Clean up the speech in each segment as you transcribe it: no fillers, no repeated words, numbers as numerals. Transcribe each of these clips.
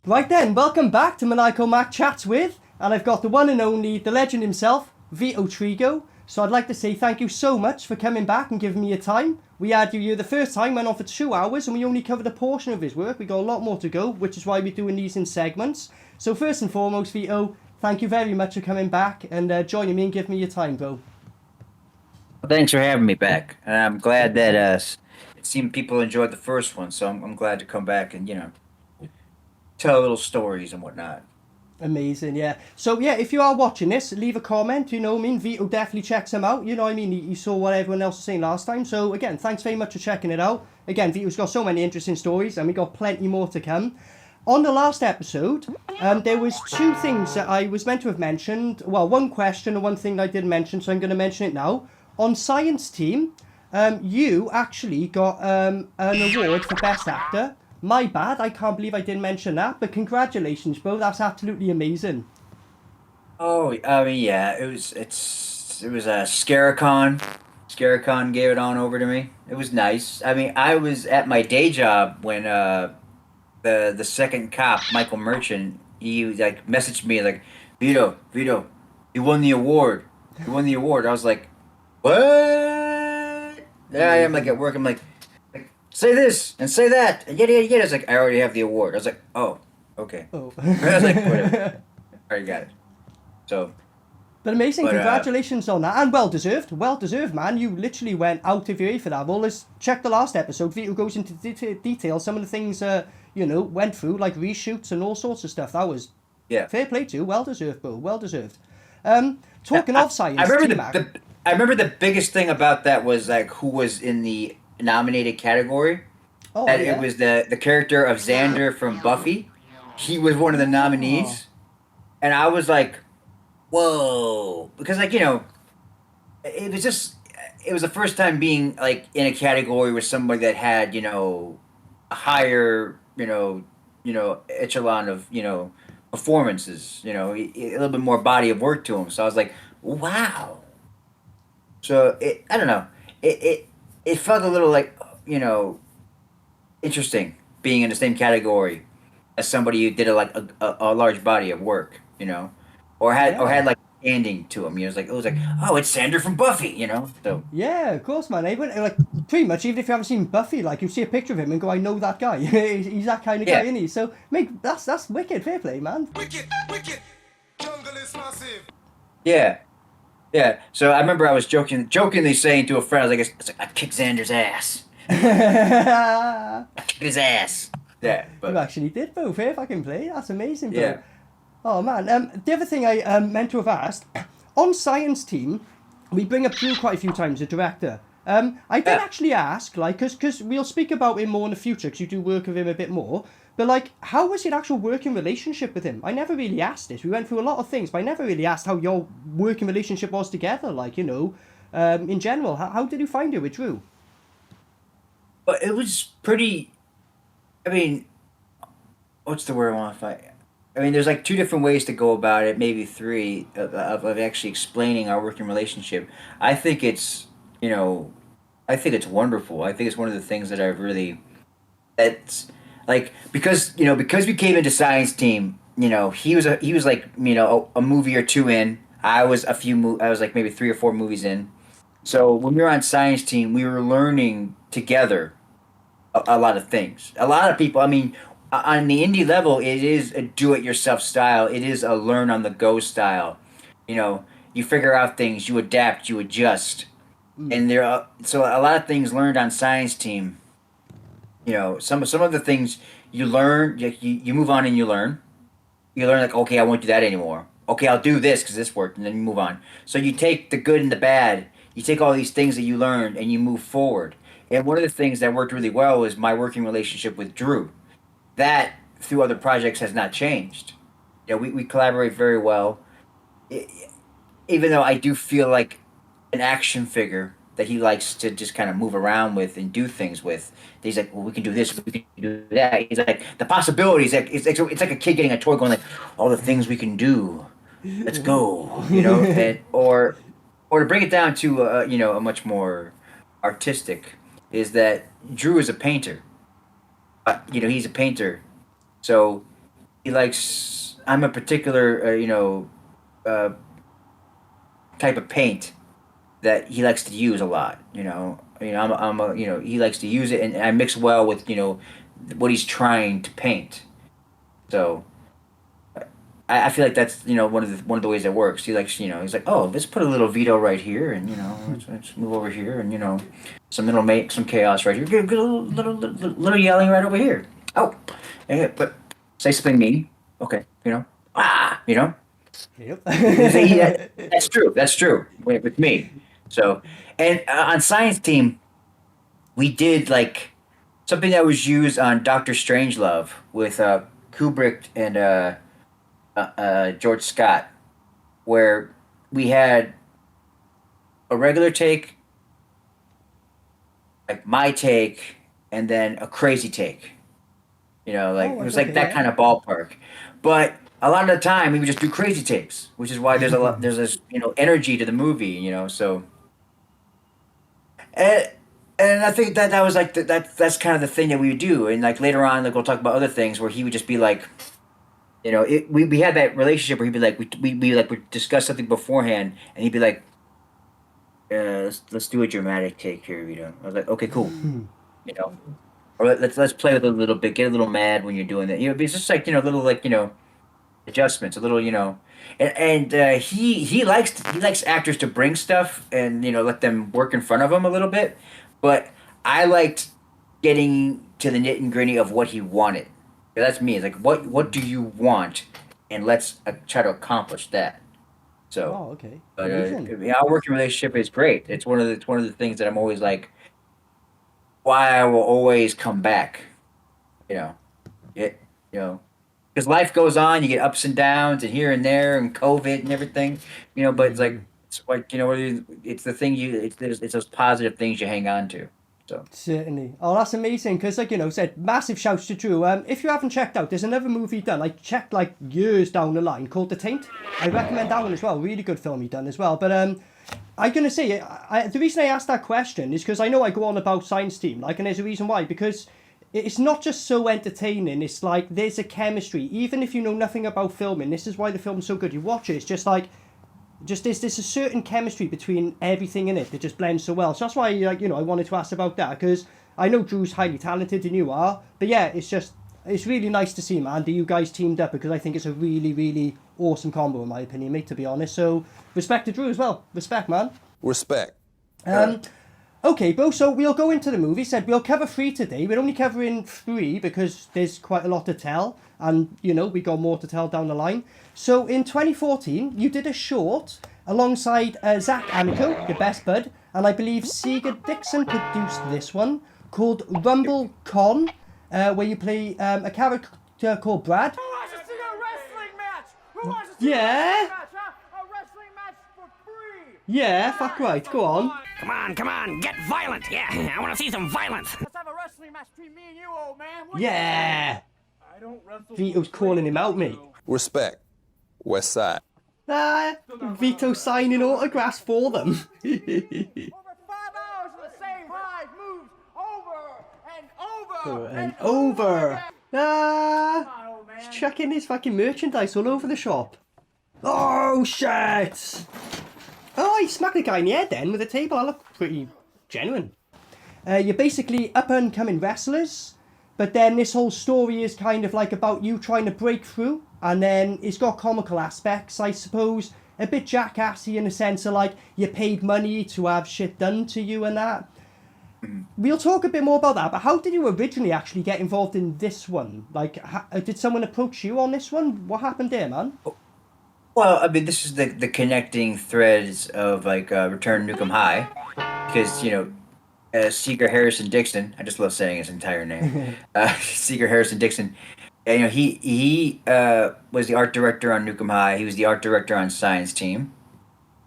Right then, welcome back to Maniacal Mac Chats with, and I've got the one and only, the legend himself, VITO TRIGO. So I'd like to say thank you so much for coming back and giving me your time. We had you here the first time, went on for 2 hours, and we only covered a portion of his work. We got a lot more to go, which is why we're doing these in segments. So first and foremost, VITO, thank you very much for coming back and joining me and giving me your time, bro. Well, thanks for having me back. And I'm glad that it seemed people enjoyed the first one, so I'm glad to come back and tell little stories and whatnot. Amazing, yeah. So yeah, if you are watching this, leave a comment. You know what I mean? Vito definitely checks him out. You know what I mean? He saw what everyone else was saying last time. So again, thanks very much for checking it out. Again, Vito's got so many interesting stories, and we got plenty more to come. On the last episode, there was two things that I was meant to have mentioned. Well, one question and one thing that I didn't mention, so I'm going to mention it now. On Science Team, you actually got an award for Best Actor. My bad, I can't believe I didn't mention that, but congratulations, bro. That's absolutely amazing. Oh, I mean, yeah, it was a Scaricon. Scaricon gave it on over to me. It was nice. I mean, I was at my day job when the second cop, Michael Merchant, he like messaged me like, Vito, you won the award. You won the award. I was like, what? There I am like Amazing. at work. I'm like say this and say that. And yada yada yada. It's like I already have the award. I was like, oh, okay. Oh. I was like, whatever. I already got it. So, But amazing, but congratulations on that, and well deserved, man. You literally went out of your way for that. Well, let's check the last episode. Vito goes into detail some of the things went through, like reshoots and all sorts of stuff. That was yeah. fair play to you. Well deserved, bro. Well deserved. I, Talking I of I science, remember T Mac. I remember the biggest thing about that was like who was in the nominated category. Oh That it yeah. was the character of Xander from Buffy. He was one of the Oh. nominees, and I was like, whoa, because it was just it was the first time being like in a category with somebody that had a higher echelon of performances, a little bit more body of work to him. So I was like, wow. So I don't know, it felt a little like you know interesting being in the same category as somebody who did a large body of work, or had Yeah. like standing to him. It was like, oh, it's Sander from Buffy, So Yeah, of course, man. Even like pretty much, even if you haven't seen Buffy, like you see a picture of him and go, "I know that guy." He's that kind of guy, yeah, isn't he? So, mate, that's wicked. Fair play, man. Wicked, wicked. Jungle is massive. yeah, yeah. So I remember I was jokingly saying to a friend, I was like, I kicked Xander's ass. I kicked his ass. Yeah, You but actually did, bro. Fair fucking play. That's amazing, bro. yeah, Oh man. The other thing I meant to have asked on Science Team, we bring up Drew quite a few times, the director. I did yeah. actually ask, like, cause we'll speak about him more in the future, cause you do work with him a bit more. But like, how was your actual working relationship with him? I never really asked this. We went through a lot of things, but I never really asked how your working relationship was together. Like, in general, how did you find it with Drew? But it was pretty. I mean, what's the word I want to find? I mean, there's like two different ways to go about it, maybe three, of actually explaining our working relationship. I think it's, you know, I think it's wonderful. I think it's one of the things that I've really, that's like, because we came into science team, he was like, a movie or two in. I was like maybe three or four movies in. So when we were on science team, we were learning together a lot of things. A lot of people, I mean, on the indie level, it is a do-it-yourself style. It is a learn-on-the-go style. You figure out things, you adapt, you adjust, and so a lot of things learned on science team. Some of the things you learn, you move on and you learn. You learn like, okay, I won't do that anymore. Okay, I'll do this because this worked, and then you move on. So you take the good and the bad. You take all these things that you learned and you move forward. And one of the things that worked really well was my working relationship with Drew. That through other projects has not changed. We collaborate very well. E- Even though I do feel like an action figure that he likes to just kind of move around with and do things with. He's like, well, we can do this, we can do that. He's like, the possibilities. Like it's like a kid getting a toy, going like, all the things we can do. Let's go. And or to bring it down to a much more artistic is that Drew is a painter. He's a painter, so he likes. I'm a particular, uh, type of paint that he likes to use a lot. He likes to use it, and I mix well with what he's trying to paint. So I feel like that's one of the ways that works. He likes he's like, oh, let's put a little veto right here, and let's move over here, and some little make some chaos right here. Get a little yelling right over here. Oh, but say something mean. Okay, you know. Yep. That's true. That's true with me. So, and on science team, we did like something that was used on Doctor Strangelove with Kubrick and George Scott, where we had a regular take, like my take, and then a crazy take. It was like okay, that yeah. kind of ballpark. But a lot of the time, we would just do crazy takes, which is why there's this energy to the movie. So and and I think that was like that's kind of the thing that we would do. And like later on, like we'll talk about other things where he would just be like, we had that relationship where he'd be like we like would discuss something beforehand, and he'd be like, let's do a dramatic take here, I was like, okay, cool, you know. Or let's play with it a little bit, get a little mad when you're doing that. It's just like little like adjustments, a little and he likes actors to bring stuff and let them work in front of him a little bit, but I liked getting to the nit and gritty of what he wanted. That's me. It's like what do you want, and let's try to accomplish that. So, Oh, okay. but Amazing. our working relationship is great. It's one of the things that I'm always like, why I will always come back. You know, it you know because life goes on. You get ups and downs and here and there and COVID and everything. But it's like it's the thing it's those positive things you hang on to. So Certainly. Oh, that's amazing. Because, said, massive shouts to Drew. If you haven't checked out, there's another movie done. I checked like years down the line called The Taint. I recommend that one as well. Really good film he done as well. But I'm gonna say the reason I asked that question is because I know I go on about Science Team, like, and there's a reason why. Because it's not just so entertaining. It's like there's a chemistry. Even if you know nothing about filming, this is why the film's so good. You watch it. It's just like there's a certain chemistry between everything in it that just blends so well. So that's why I wanted to ask about that, because I know Drew's highly talented and you are, but yeah, it's really nice to see, man, that you guys teamed up, because I think it's a really, really awesome combo in my opinion, mate, to be honest. So respect to Drew as well. Respect, man. Respect. Okay, bro, so we'll go into the movie. Said we'll cover 3 today. We're only covering 3 because there's quite a lot to tell. And, we got more to tell down the line. So in 2014, you did a short alongside Zach Amico, your best bud. And I believe Seeger Dixon produced this one called Rumble Con, where you play a character called Brad. Who wants to see a wrestling match? Who wants to see Yeah. a wrestling match, huh? A wrestling match for free. Yeah, fuck right, go on. Come on, get violent. Yeah, I want to see some violence. Let's have a wrestling match between me and you, old man. What Yeah. I don't wrestle. Vito's calling him out, mate. Respect. West Side. Vito signing autographs for them. Over 5 hours of the same 5 moves over and over and over. Come on, old man. He's chucking his fucking merchandise all over the shop. Oh, shit. Oh, he smacked the guy in the head then with a table. That looked pretty genuine. You're basically up-and-coming wrestlers, but then this whole story is kind of like about you trying to break through, and then it's got comical aspects, I suppose. A bit jackassy in the sense of like you paid money to have shit done to you and that. We'll talk a bit more about that, but how did you originally actually get involved in this one? Like, did someone approach you on this one? What happened there, man? well, I mean, this is the connecting threads of like Return to Nukem High, because Seeger Harrison Dixon. I just love saying his entire name. Seeger Harrison Dixon. He was the art director on Nukem High. He was the art director on Science Team,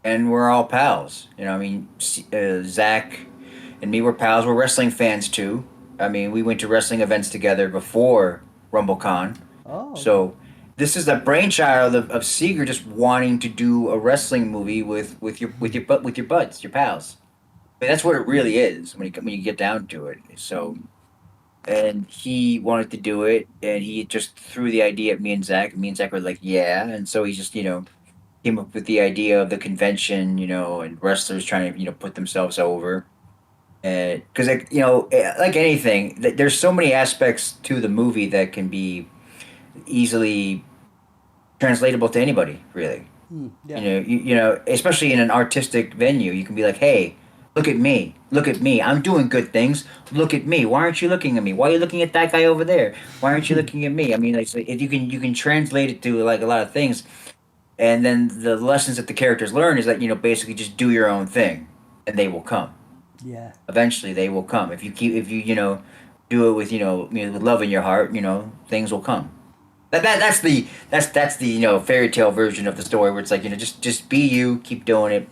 and we're all pals. I mean, Zach and me were pals. We're wrestling fans too. I mean, we went to wrestling events together before RumbleCon. Oh. So this is the brainchild of Seeger just wanting to do a wrestling movie with your buds, your pals. I mean, that's what it really is when you get down to it. So and he wanted to do it, and he just threw the idea at me and Zach. And me and Zach were like, yeah, and so he just came up with the idea of the convention, and wrestlers trying to put themselves over. And because like anything, there's so many aspects to the movie that can be easily translatable to anybody, really. Yeah. Especially in an artistic venue, you can be like, "Hey, look at me! Look at me! I'm doing good things. Look at me! Why aren't you looking at me? Why are you looking at that guy over there? Why aren't you looking at me?" I mean, like, so if you can translate it to like a lot of things, and then the lessons that the characters learn is that basically just do your own thing, and they will come. Yeah. Eventually, they will come if you do it with with love in your heart. Things will come. That's the fairy tale version of the story where it's like just be you, keep doing it,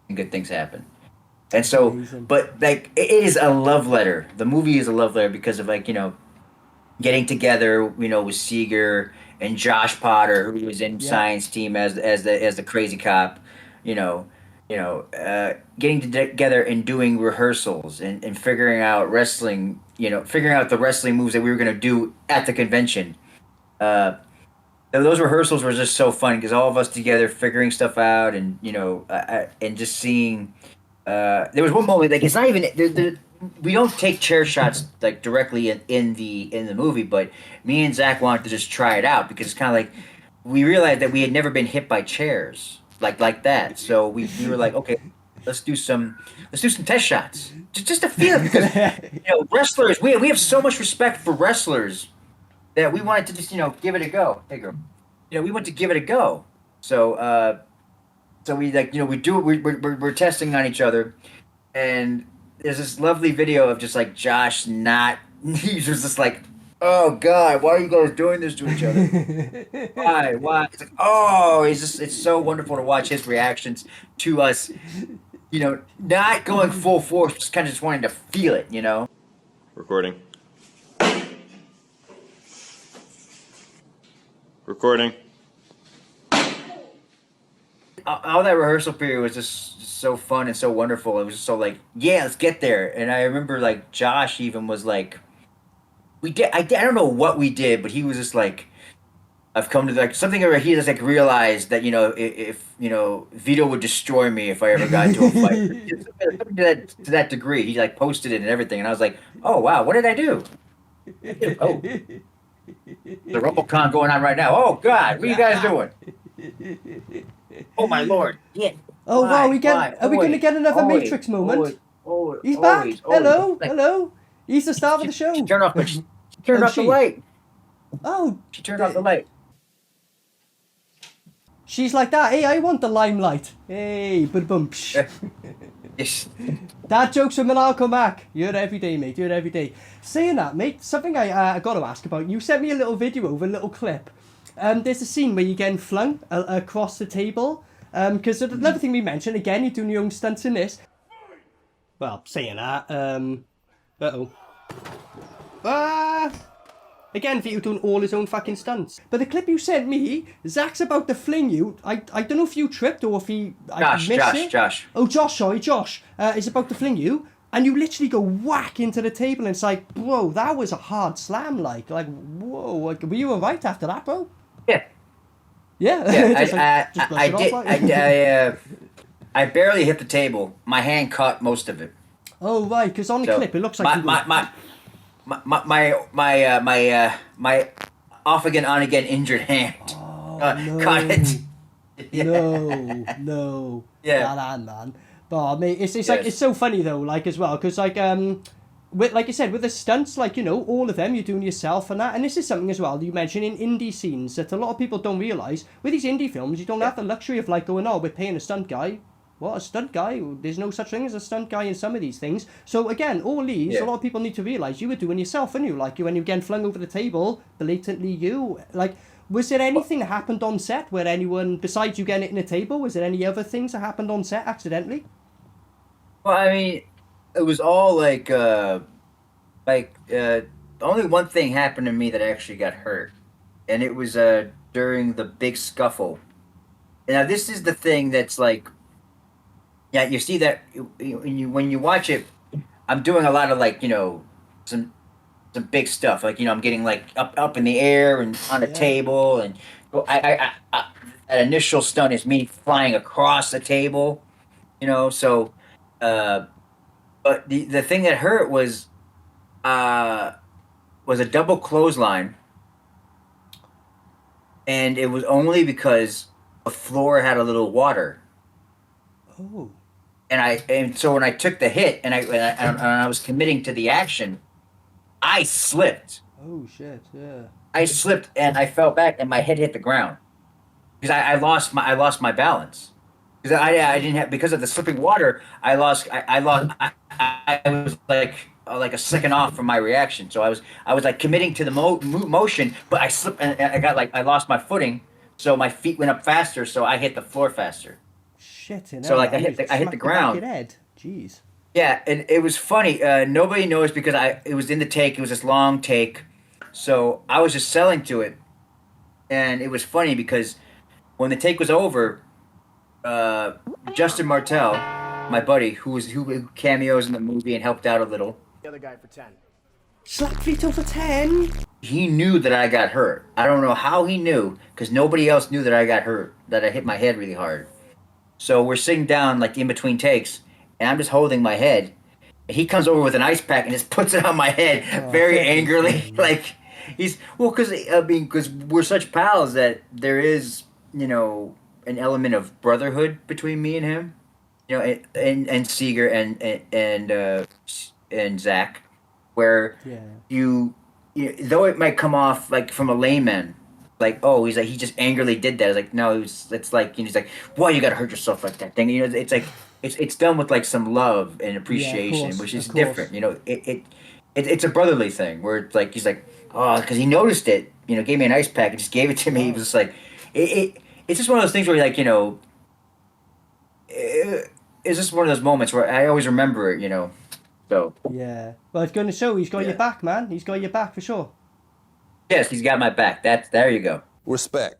and good things happen. And so, Amazing. but like it is a love letter. The movie is a love letter because of getting together with Seeger and Josh Potter, who was in Science Team as the crazy cop. Getting together and doing rehearsals and figuring out wrestling. Figuring out the wrestling moves that we were going to do at the convention. Those rehearsals were just so fun because all of us together figuring stuff out and and just seeing. There was one moment like it's not even we don't take chair shots like directly in the movie, but me and Zach wanted to just try it out because it's kind of like we realized that we had never been hit by chairs like that, so we were like, okay, let's do some test shots just to feel it because wrestlers we have so much respect for wrestlers that we wanted to just give it a go. Hey girl, we want to give it a go. So so we we do we're testing on each other, and there's this lovely video of just like Josh he's just like, oh God, why are you guys doing this to each other? Why? It's like, oh, it's so wonderful to watch his reactions to us. Not going full force, just kind of just wanting to feel it. Recording. Recording. All that rehearsal period was just so fun and so wonderful. It was just so like, yeah, let's get there. And I remember like Josh even was like, I don't know what we did, but he was just like, I've come to like something where he just like realized that if Vito would destroy me if I ever got into a fight. to that degree, he like posted it and everything, and I was like, oh wow, what did I do? Oh. The RumbleCon going on right now. Oh God, what are you guys doing? Oh my Lord! Yeah. Oh wow, are we going to get another Matrix moment? He's back. Hello, hello. He's the star of the show. She turned off the light. Oh, she turned off the light. She's like that. Hey, I want the limelight. Hey, but bump. Yes. Dad jokes from Maniacal Mac. You're every day, mate. You're every day. Saying that, mate, something I got to ask about. You sent me a little video of a little clip. There's a scene where you're getting flung across the table. Because another thing we mentioned, again, you're doing your own stunts in this. Well, saying that, uh-oh. Again, Vito doing all his own fucking stunts. But the clip you sent me, Zach's about to fling you. I don't know if you tripped or if he missed it. Josh. Oh, Josh, sorry, Josh. Is about to fling you. And you literally go whack into the table and it's like, bro, that was a hard slam, like, whoa, like, were you alright after that, bro? Yeah. Yeah? I barely hit the table. My hand caught most of it. Oh, right, because on the clip, it looks like my off again, on again injured hand caught it. Yeah. No. Yeah. Man. But mate, it's like it's so funny though, like as well, because like like I said, with the stunts, like all of them you're doing yourself and that, and this is something as well you mentioned in indie scenes that a lot of people don't realise. With these indie films, you don't have the luxury of like going, oh, we're paying a stunt guy. What, a stunt guy? There's no such thing as a stunt guy in some of these things. So again, all these, a lot of people need to realise you were doing yourself, and when you getting flung over the table, blatantly you. Like, was there anything that happened on set where anyone, besides you getting it in a table, was there any other things that happened on set accidentally? Well, I mean, it was all like only one thing happened to me that actually got hurt, and it was during the big scuffle. Now, this is the thing that's like, yeah, you see that when you watch it, I'm doing a lot of like some some big stuff. Like, I'm getting like up in the air and on a table, and that initial stunt is me flying across the table, So, but the thing that hurt was a double clothesline, and it was only because the floor had a little water. Oh. And so when I took the hit and I was committing to the action, I slipped. Oh shit! Yeah. I slipped and I fell back and my head hit the ground because I lost my balance because I didn't have, because of the slipping water. I was like a second off from my reaction. So I was like committing to the motion, but I slipped and I lost my footing. So my feet went up faster. So I hit the floor faster. Shit! So like I hit the ground. Your head. Jeez. Yeah, and it was funny. Nobody knows because it was in the take. It was this long take, so I was just selling to it, and it was funny because when the take was over, Justin Martell, my buddy, who cameos in the movie and helped out a little, The other guy for 10. Slap Vito for 10. he knew that I got hurt. I don't know how he knew because nobody else knew that I got hurt, that I hit my head really hard. So we're sitting down like in between takes, and I'm just holding my head. And he comes over with an ice pack and just puts it on my head very angrily. Like because we're such pals that there is, an element of brotherhood between me and him, and Seeger and Zach, where though it might come off like from a layman, like, oh, he's like, he just angrily did that. It's like, no, it's like, he's like, why you gotta hurt yourself like that thing? It's like, it's done with like some love and appreciation, which is different. It's a brotherly thing where it's like, he's like, oh, because he noticed it, gave me an ice pack and just gave it to me. He was just like, it's just one of those things where you're like, it's just one of those moments where I always remember it, So Yeah. Well, it's going to show he's got your back, man. He's got your back for sure. yes, he's got my back. There you go. Respect.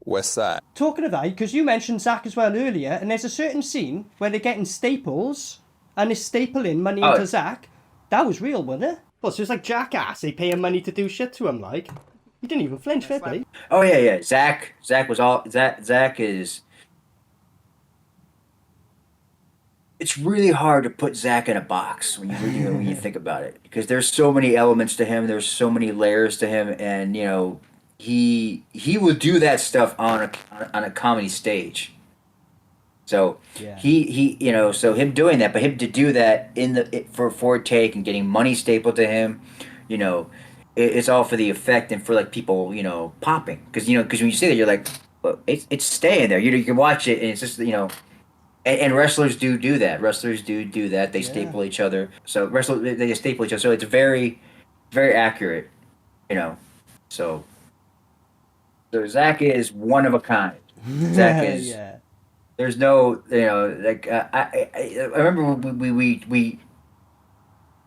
West Side. Talking of that, because you mentioned Zach as well earlier, and there's a certain scene where they're getting staples, and they're stapling money into Zach. That was real, wasn't it? Well, so it's like Jackass. They pay him money to do shit to him, like. He didn't even flinch, fair play. Oh yeah. Zach is. It's really hard to put Zach in a box when you think about it, because there's so many elements to him. There's so many layers to him, and he will do that stuff on a comedy stage. So he so him doing that, but him to do that for a take and getting money stapled to him, it's all for the effect and for like people popping, because when you see that, you're like, well, it's staying there. You can watch it and it's just And wrestlers do that. Wrestlers do that. They staple each other. So wrestlers, they staple each other. So it's very, very accurate, So Zach is one of a kind. Zach is. There's no, I remember we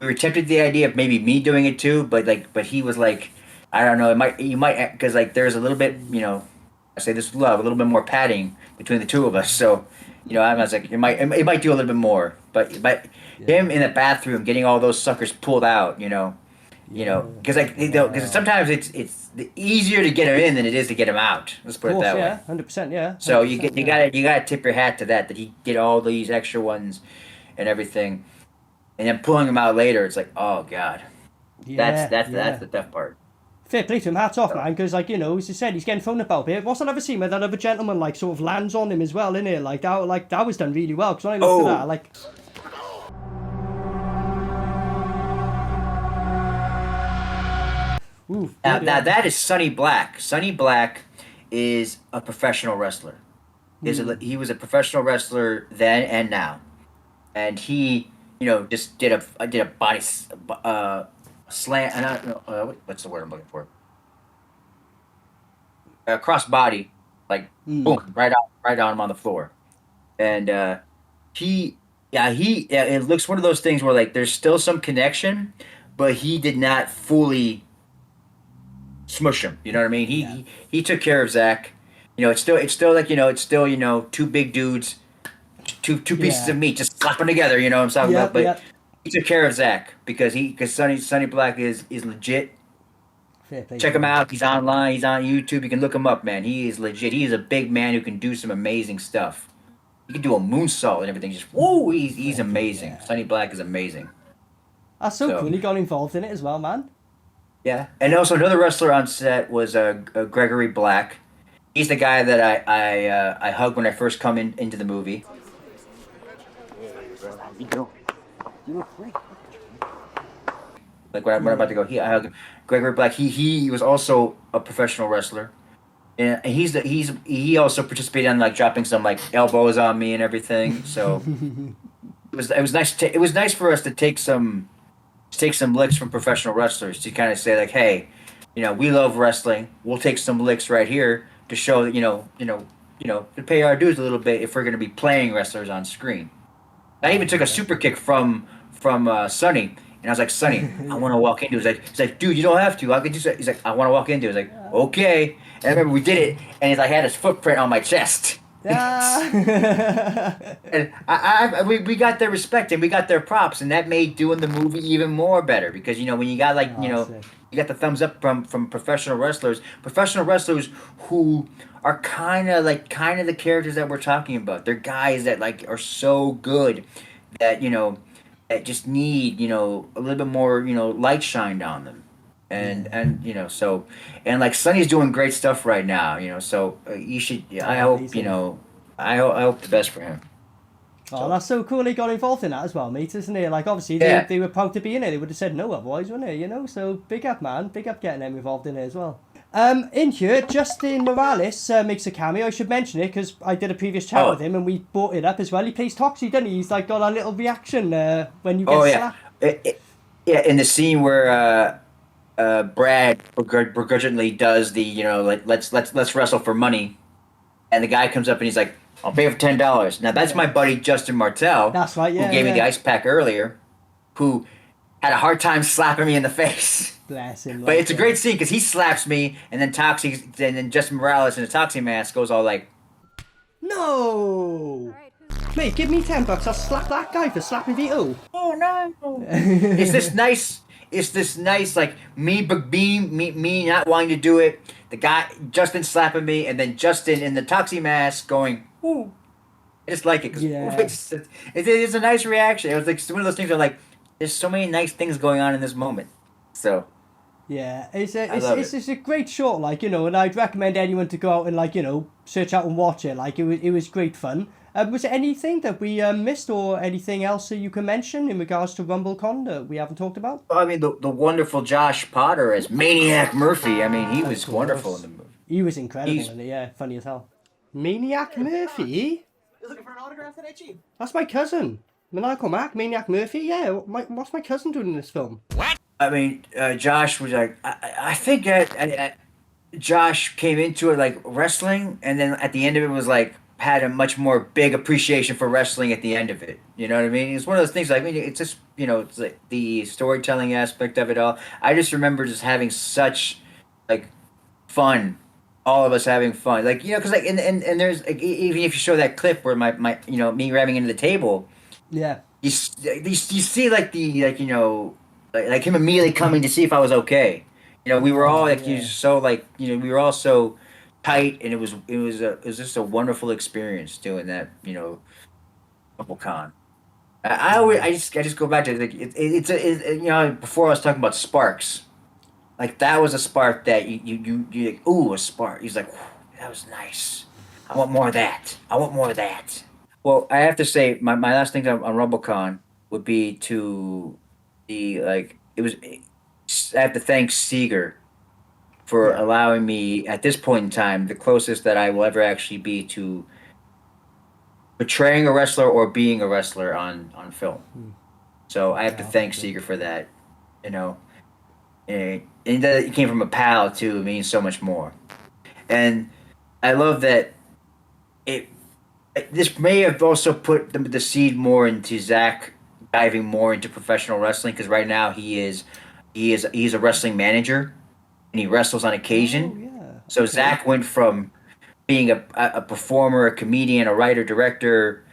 were tempted to the idea of maybe me doing it too, but he was like, I don't know, you might, because like there's a little bit, I say this with love, a little bit more padding between the two of us. So. I was like, it might do a little bit more, but him in the bathroom getting all those suckers pulled out, because sometimes it's easier to get him in than it is to get him out. Let's put it that way. 100%, yeah. So you gotta tip your hat to that he get all these extra ones and everything, and then pulling them out later, it's like, oh god, that's the tough part. Fair play to him, hats off, man, because, as you said, he's getting phoned about it. What's that other scene where that other gentleman, sort of lands on him as well, innit? That was done really well, because when I looked at that, Now that is Sonny Black. Sonny Black is a professional wrestler. He was a professional wrestler then and now. And he, just did a body slam, and I don't know, what's the word I'm looking for? Cross body, boom, right on him on the floor, and it looks one of those things where there's still some connection, but he did not fully smush him. You know what I mean? He took care of Zach. It's still two big dudes, two pieces of meat just slapping together. You know what I'm talking about? But He took care of Zach because Sonny Black is legit. Fair play Check to him him. out. He's online. He's on YouTube. You can look him up, man. He is legit. He is a big man who can do some amazing stuff. He can do a moonsault and everything. Just whoa, he's amazing. Yeah. Sonny Black is amazing. That's so So- cool. He got involved in it as well, man. Yeah, and also another wrestler on set was Gregory Black. He's the guy that I hug when I first come into the movie. Like when I'm about to go, I hug him. Gregory Black. He was also a professional wrestler, and he also participated in like dropping some like elbows on me and everything. So it was nice. It was nice for us to take some licks from professional wrestlers to kind of say like, hey, we love wrestling. We'll take some licks right here to show that to pay our dues a little bit if we're going to be playing wrestlers on screen. I even took a super kick from Sonny, and I was like, Sonny, I want to walk into it. He's like, dude, you don't have to. I can just. He's like, I want to walk into it. I was like, okay. And I remember we did it, and he's like, had his footprint on my chest. Yeah. And we got their respect and we got their props, and that made doing the movie even more better because when you got you got the thumbs up from professional wrestlers who are kind of the characters that we're talking about. They're guys that like are so good that that just need a little bit more light shined on them. And so like Sonny's doing great stuff right now, so you should. I hope I hope the best for him. Oh, that's so cool. He got involved in that as well, mate, isn't he? Like obviously they were proud to be in it. They would have said no otherwise, wouldn't they? So big up, man. Big up getting them involved in it as well. In here, Justin Morales makes a cameo. I should mention it because I did a previous chat with him and we brought it up as well. He plays Toxie, doesn't he? He's like got a little reaction when you get slapped. Yeah, in the scene where Brad begrudgingly does the let's wrestle for money, and the guy comes up and he's like, I'll pay for $10. Now that's my buddy Justin Martel. That's right, yeah. Who gave me the ice pack earlier, who had a hard time slapping me in the face. Bless him. But it's a great scene because he slaps me, and then Justin Morales in a Toxie mask goes all like, no. Mate, give me $10. I'll slap that guy for slapping Vito. oh no. It's this nice like me not wanting to do it. The guy Justin slapping me, and then Justin in the Toxie mask going, ooh. I just like it because it's a nice reaction. It was like one of those things where like there's so many nice things going on in this moment. So yeah, it's a great short, and I'd recommend anyone to go out and search out and watch it. Like it was great fun. Was there anything that we missed or anything else that you can mention in regards to RumbleCon that we haven't talked about? I mean, the wonderful Josh Potter as Maniac Murphy. I mean, he was wonderful in the movie. He was incredible in it, yeah, funny as hell. Maniac Murphy? You're looking for an autograph today, Chief? That's my cousin. Maniacal Mac, Maniac Murphy, yeah. What's my cousin doing in this film? I mean, Josh was like, I think that Josh came into it like wrestling, and then at the end of it was like, had a much more big appreciation for wrestling at the end of it. You know what I mean? It's one of those things like, it's just, it's like the storytelling aspect of it all. I just remember just having such like fun, all of us having fun. Like, because like, and there's like, even if you show that clip where my me grabbing into the table, yeah, you see like like him immediately coming to see if I was okay. We were all like, we were all so tight, and it was just a wonderful experience doing that. RumbleCon. I just go back to like it's before I was talking about sparks, like that was a spark that you like, ooh, a spark. He's like, that was nice. I want more of that. I want more of that. Well, I have to say my last thing on RumbleCon would be to be like I have to thank Seeger for allowing me at this point in time the closest that I will ever actually be to portraying a wrestler or being a wrestler on film. So I have to thank Seeger for that, and that it came from a pal too. It means so much more, and I love that this may have also put the seed more into Zach diving more into professional wrestling, because right now he's a wrestling manager. And he wrestles on occasion. Oh, yeah. So okay. Zach went from being a performer, a comedian, a writer, director,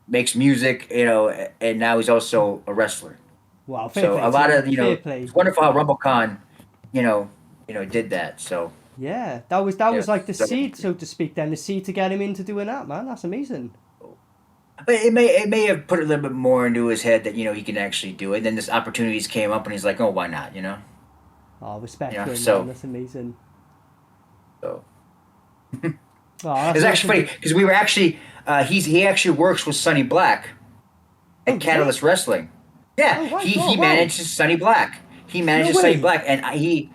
makes music, and now he's also a wrestler. Wow, fair So play a to lot him. of Fair play. it's wonderful how RumbleCon, did that. So Yeah, that was like the so- seed, so to speak. Then the seed to get him into doing that, man. That's amazing. but it may have put a little bit more into his head that he can actually do it. And then this opportunities came up, and he's like, oh, why not? Oh, respect Yeah, for him, so- man. That's amazing. So Oh, that's it's actually funny because we were actually he actually works with Sonny Black Oh, at does Catalyst Wrestling. Yeah, Oh, right. he Oh, wow. manages Sonny Black. He manages No Sonny way. Black, and he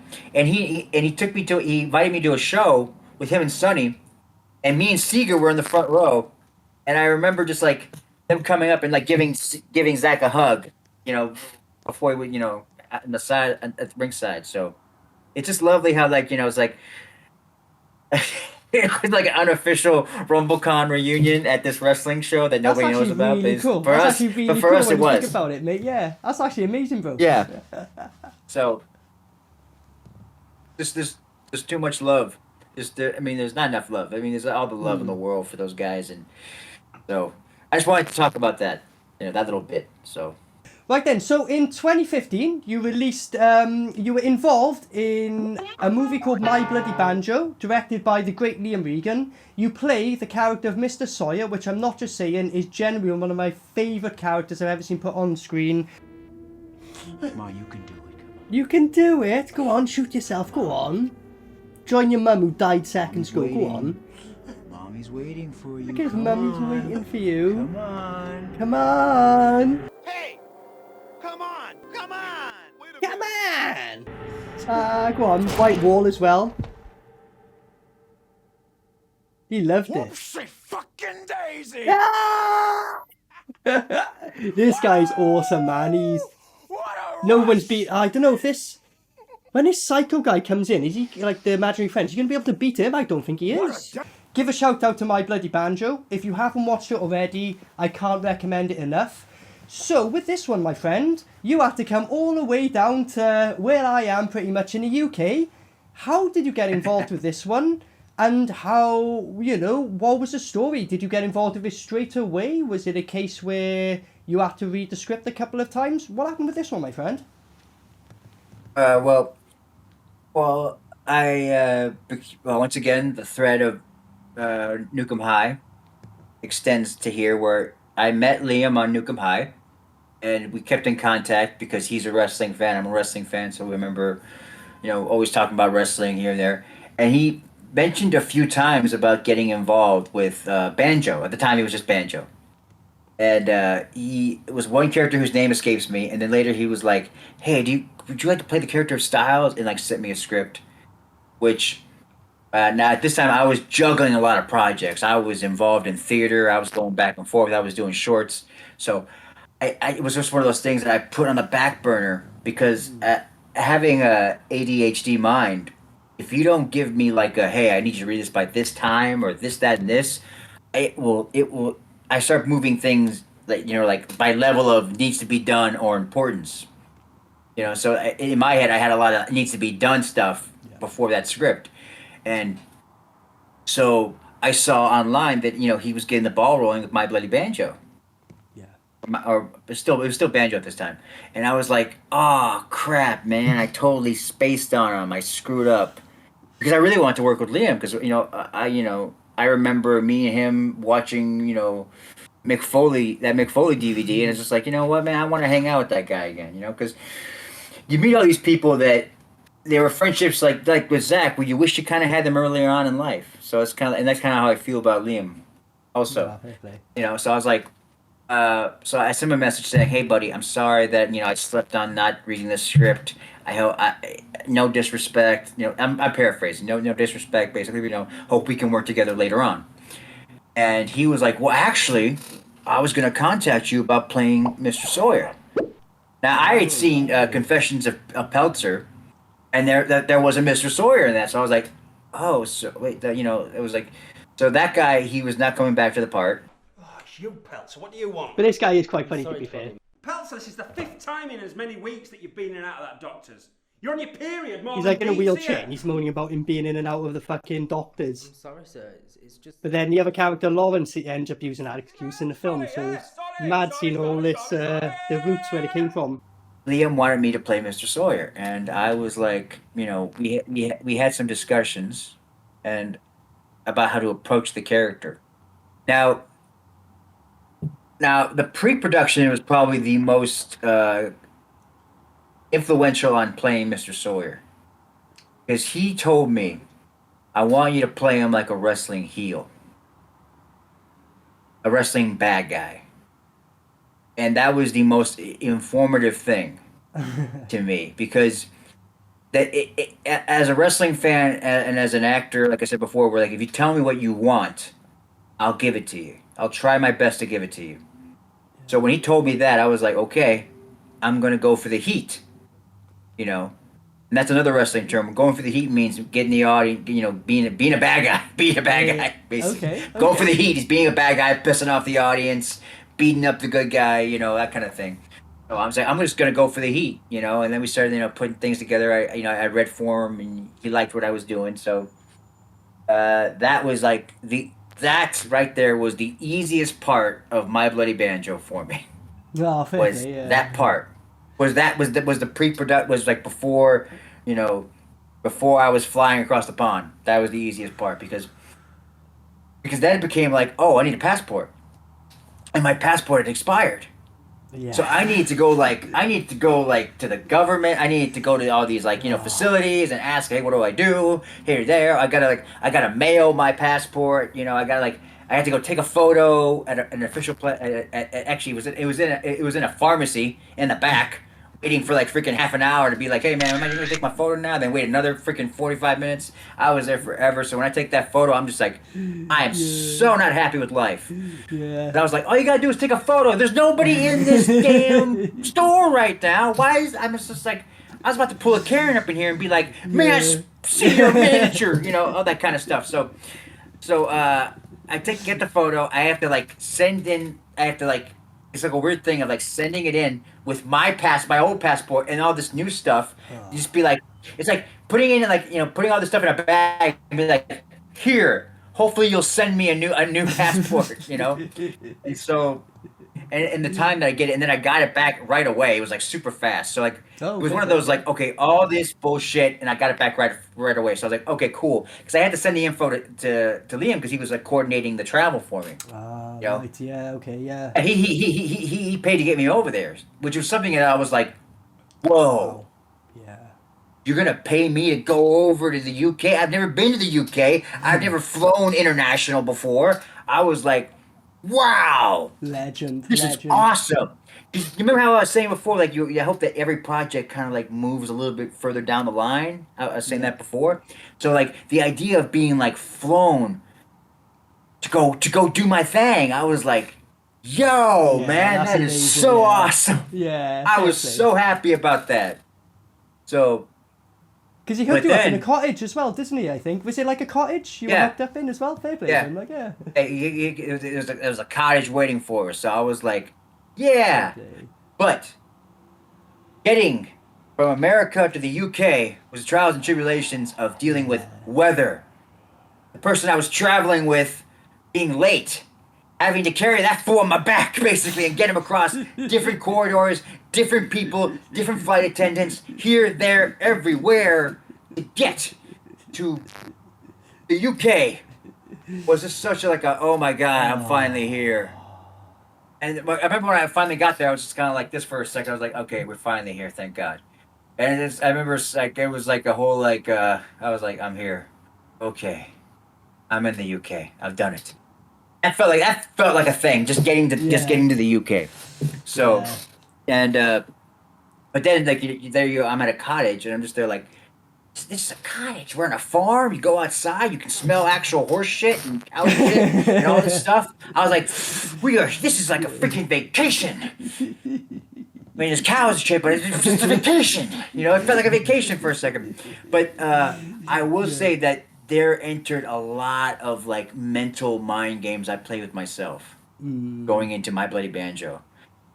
invited me to a show with him and Sonny, and me and Seeger were in the front row, and I remember just like him coming up and like giving Zach a hug, before he would at the side at the ringside. So it's just lovely how it's like. It was like an unofficial RumbleCon reunion at this wrestling show that That's nobody knows actually about. really But cool. For That's us, actually really but for cool us, when it you think was. about it, mate. Yeah, that's actually amazing, bro. Yeah. So, there's too much love. There's not enough love. There's all the love in the world for those guys, and so I just wanted to talk about that, that little bit. So. Right then, so in 2015, you released, you were involved in a movie called My Bloody Banjo, directed by the great Liam Regan. You play the character of Mr. Sawyer, which I'm not just saying is genuinely one of my favourite characters I've ever seen put on screen. Ma, you can do it. You can do it. Go on, shoot yourself. Go on. Join your mum who died seconds ago. Go on. Mommy's waiting for you. Look at his Come mummy's on. waiting for you. Come on. Come on. Hey! Come on! Come on! Wait a Come on! Go on, white wall as well. He loved it. Whoopsie fucking daisy! This guy's awesome, man. He's What a no one's beat. I don't know if this when this psycho guy comes in, is he like the imaginary friend? Is he gonna be able to beat him? I don't think he is. Give a shout out to My Bloody Banjo. If you haven't watched it already, I can't recommend it enough. So with this one, my friend, you had to come all the way down to where I am, pretty much in the UK. How did you get involved with this one? And how, what was the story? Did you get involved with it straight away? Was it a case where you had to read the script a couple of times? What happened with this one, my friend? Well, once again, the thread of Nukem High extends to here, where I met Liam on Nukem High, and we kept in contact because he's a wrestling fan. I'm a wrestling fan, so we remember, always talking about wrestling here and there. And he mentioned a few times about getting involved with Banjo. At the time, he was just Banjo. And it was one character whose name escapes me, and then later he was like, "Hey, would you like to play the character of Styles?" And like sent me a script, which now at this time I was juggling a lot of projects. I was involved in theater. I was going back and forth. I was doing shorts. So it was just one of those things that I put on the back burner because having a ADHD mind, if you don't give me like hey, I need you to read this by this time or this, that, and this, it will. I start moving things like by level of needs to be done or importance. So in my head, I had a lot of needs to be done stuff before that script. And so I saw online that, he was getting the ball rolling with My Bloody Banjo. Yeah. It was still Banjo at this time. And I was like, oh, crap, man. I totally spaced on him. I screwed up. Because I really wanted to work with Liam because, I remember me and him watching, Mick Foley DVD, and it's just like, you know what, man, I want to hang out with that guy again, because you meet all these people that there were friendships like with Zach, where you wish you kind of had them earlier on in life. So it's and that's kind of how I feel about Liam, also. So I was like, so I sent him a message saying, "Hey, buddy, I'm sorry that I slept on not reading the script. I hope, no disrespect. I'm paraphrasing. No disrespect. Basically, hope we can work together later on." And he was like, "Well, actually, I was going to contact you about playing Mr. Sawyer." Now I had seen Confessions of Peltzer, and there was a Mr. Sawyer in that. So I was like, "Oh, so wait, it was like, so that guy, he was not coming back to the part." Oh, it's you, Peltzer. What do you want? But this guy is quite funny, to be fair. Peltzer, this is the 5th time in as many weeks that you've been in and out of that doctor's. You're on your period, Mom. He's like in a wheelchair and he's moaning about him being in and out of the fucking doctors. I'm sorry, sir. It's just. But then the other character, Lawrence, he ends up using that excuse in the film, so it's mad seeing all this, the roots where it came from. Liam wanted me to play Mr. Sawyer, and I was like, you know, we had some discussions, and about how to approach the character. Now, the pre-production was probably the most influential on playing Mr. Sawyer, because he told me, I want you to play him like a wrestling heel, a wrestling bad guy. And that was the most informative thing to me, because as a wrestling fan and as an actor, like I said before, we're like, if you tell me what you want, I'll give it to you. I'll try my best to give it to you. So when he told me that, I was like, okay, I'm going to go for the heat, you know. And that's another wrestling term. Going for the heat means getting the audience, you know, being a bad guy, basically. Okay. Going for the heat is being a bad guy, pissing off the audience, beating up the good guy, you know, that kind of thing. So I'm saying I'm just gonna go for the heat, you know. And then we started, you know, putting things together. I read for him, and he liked what I was doing. So that was like that right there was the easiest part of My Bloody Banjo for me. Oh, Was that part? Was the pre-production, was like before, you know, before I was flying across the pond. That was the easiest part, because then it became like, oh, I need a passport, and my passport had expired. Yeah. So I need to go to the government. I need to go to all these, like, you know, facilities and ask, hey, what do I do here, there? I gotta mail my passport. You know, I had to go take a photo at an official place. Actually, it was in a pharmacy in the back, waiting for like freaking half an hour to be like, hey man, am I gonna take my photo now? Then wait another freaking 45 minutes. I was there forever. So when I take that photo, I'm just like, I am so not happy with life. Yeah. And I was like, all you gotta do is take a photo. There's nobody in this damn store right now. I'm just like, I was about to pull a Karen up in here and be like, may I see your miniature? You know, all that kind of stuff. So I get the photo. I have to like send in. It's like a weird thing of like sending it in with my old passport and all this new stuff. You just be like, it's like putting all this stuff in a bag and be like, here, hopefully you'll send me a new passport, you know. And so, and the time that I get it, and then I got it back right away. It was like super fast. So like, it was one of those like, okay, all this bullshit, and I got it back right away. So I was like, okay, cool, because I had to send the info to Liam, because he was like coordinating the travel for me. You know? Right, yeah, okay, yeah. And he paid to get me over there, which was something that I was like, whoa. Yeah. You're gonna pay me to go over to the UK? I've never been to the UK. I've never flown international before. I was like, wow, Legend. this is awesome. You remember how I was saying before, like, I hope that every project kind of like moves a little bit further down the line. I was saying that before. So like the idea of being like flown to go do my thing, I was like, yo, man, that is amazing, so yeah. awesome. Yeah. I was so happy about that. So. Because he hooked you up in a cottage as well, didn't he, I think? Was it like a cottage you were hooked up in as well? Fair play. Yeah. I'm like, yeah. It was a cottage waiting for us. So I was like, yeah. But getting from America to the UK was the trials and tribulations of dealing with weather. The person I was traveling with being late. Having to carry that fool on my back, basically, and get him across different corridors, different people, different flight attendants, here, there, everywhere, to get to the UK was just such a, oh my God, I'm finally here. And I remember when I finally got there, I was just kind of like this for a second. I was like, okay, we're finally here, thank God. And I remember like it was like a whole like, I was like, I'm here. Okay, I'm in the UK. I've done it. That felt like a thing, just getting to the UK. So, but then like I'm at a cottage and I'm just there like, this is a cottage. We're on a farm. You go outside, you can smell actual horse shit and cow shit and all this stuff. I was like, this is like a freaking vacation. I mean, there's cows and shit, but it's just a vacation. You know, it felt like a vacation for a second. But I will say that there entered a lot of like mental mind games I played with myself going into My Bloody Banjo,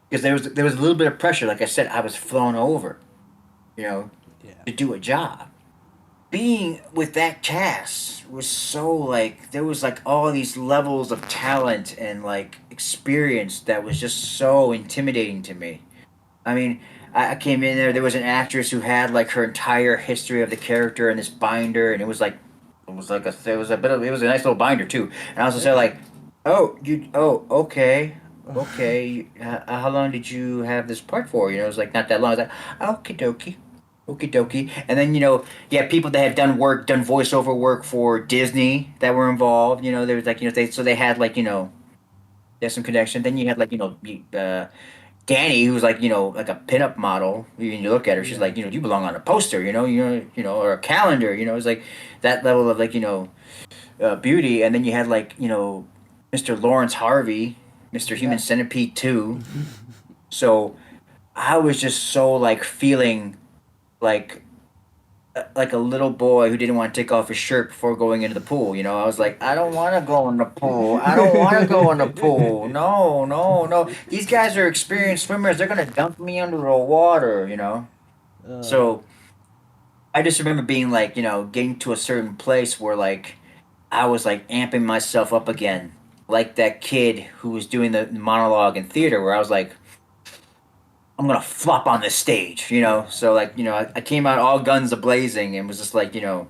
because there was a little bit of pressure. Like I said, I was flown over, you know, to do a job. Being with that cast was so like there was like all these levels of talent and like experience that was just so intimidating to me. I mean, I came in there. There was an actress who had like her entire history of the character in this binder, and it was a nice little binder too. And I was just there like, okay. How long did you have this part for? You know, it was like not that long. I was like, okie dokie. Okie dokie. And then, people that had done voiceover work for Disney that were involved. You know, there was like, they had like, there's some connection. Then you had like, Danny, who was like, like a pinup model. When you look at her, she's like, you belong on a poster, or a calendar. It's like that level of like, beauty. And then you had like, Mr. Lawrence Harvey, Mr. Human Centipede 2. So I was just so like feeling like a little boy who didn't want to take off his shirt before going into the pool. I was like, I don't want to go in the pool. I don't want to go in the pool. No. These guys are experienced swimmers. They're going to dump me under the water, So I just remember being like, getting to a certain place where like I was like amping myself up again. Like that kid who was doing the monologue in theater where I was like, I'm gonna flop on this stage, So like, I came out all guns a-blazing and was just like, and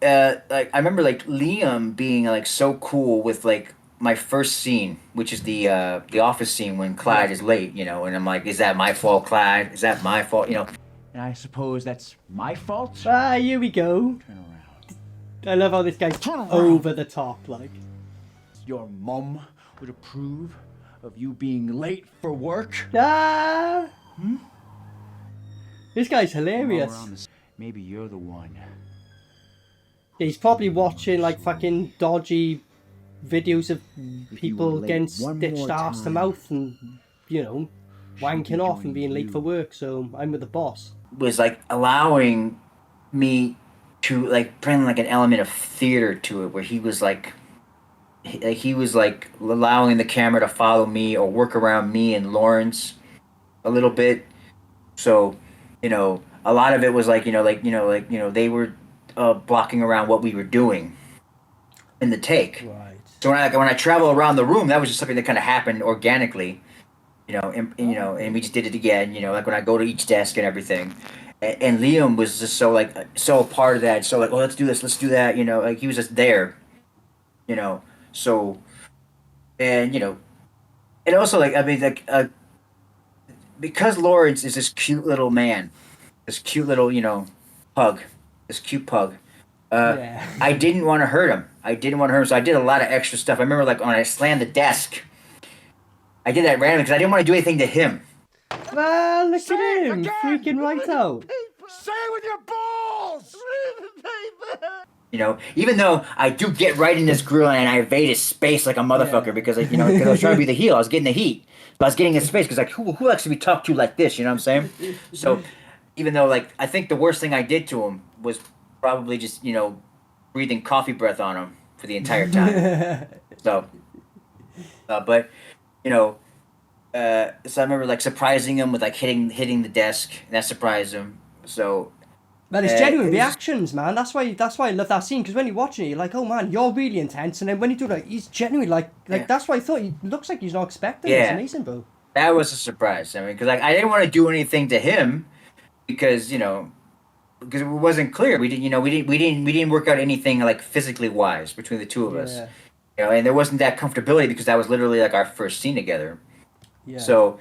like I remember like Liam being like so cool with like my first scene, which is the office scene when Clyde is late, and I'm like, is that my fault, Clyde? Is that my fault? And I suppose that's my fault? Here we go. Turn around. I love how this guy's over the top, like. Your mum would approve of you being late for work? This guy's hilarious. Maybe you're the one. He's probably watching like fucking dodgy videos of people getting stitched arse to mouth and, wanking off and being late for work, so I'm with the boss. Was like allowing me to like bring like an element of theater to it where he was like allowing the camera to follow me or work around me and Lawrence a little bit. So, a lot of it was like, they were blocking around what we were doing in the take. Right. So when I travel around the room, that was just something that kind of happened organically, and we just did it again, like when I go to each desk and everything. And Liam was just so a part of that. So like, oh, let's do this, let's do that. Like he was just there, So, and and also like I mean like because Lawrence is this cute little man, this cute little pug, this cute pug. I didn't want to hurt him. So I did a lot of extra stuff. I remember like when I slammed the desk, I did that randomly because I didn't want to do anything to him. Well, look at him, freaking right out. Say it with your balls! Even though I do get right in his grill and I evade his space like a motherfucker because because I was trying to be the heel, I was getting the heat. But I was getting his space because like who likes to be talked to like this, you know what I'm saying? So even though like I think the worst thing I did to him was probably just, breathing coffee breath on him for the entire time. So but so I remember like surprising him with like hitting the desk, and that surprised him. So Man, it's genuine reactions, man. That's why I love that scene, because when you're watching it, you're like, oh man, you're really intense, and then when you do that, he's genuine, like that's why I thought he looks like he's not expecting it. It's amazing, bro. That was a surprise. I mean, because like I didn't want to do anything to him, because because it wasn't clear. We didn't work out anything like physically wise between the two of us. And there wasn't that comfortability because that was literally like our first scene together. Yeah. So.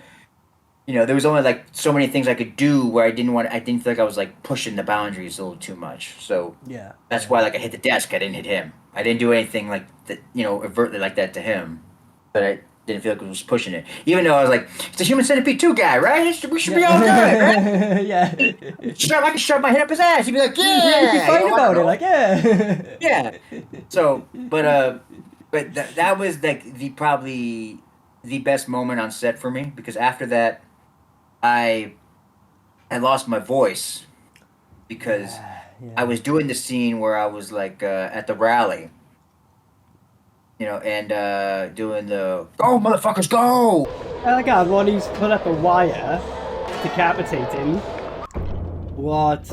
There was only like so many things I could do where I didn't feel like I was like pushing the boundaries a little too much. So that's why like I hit the desk. I didn't hit him. I didn't do anything like that, overtly like that to him. But I didn't feel like I was pushing it. Even though I was like, it's a Human Centipede 2 guy, right? We should be all good, right? Yeah. I can shove my head up his ass. He'd be like, yeah. He'd be fine about it, like, yeah. Yeah. So, but that was like probably the best moment on set for me, because after that, I lost my voice because I was doing the scene where I was like at the rally, and doing the "Go motherfuckers, go!" I like how Ronnie's put up a wire to decapitate him. What?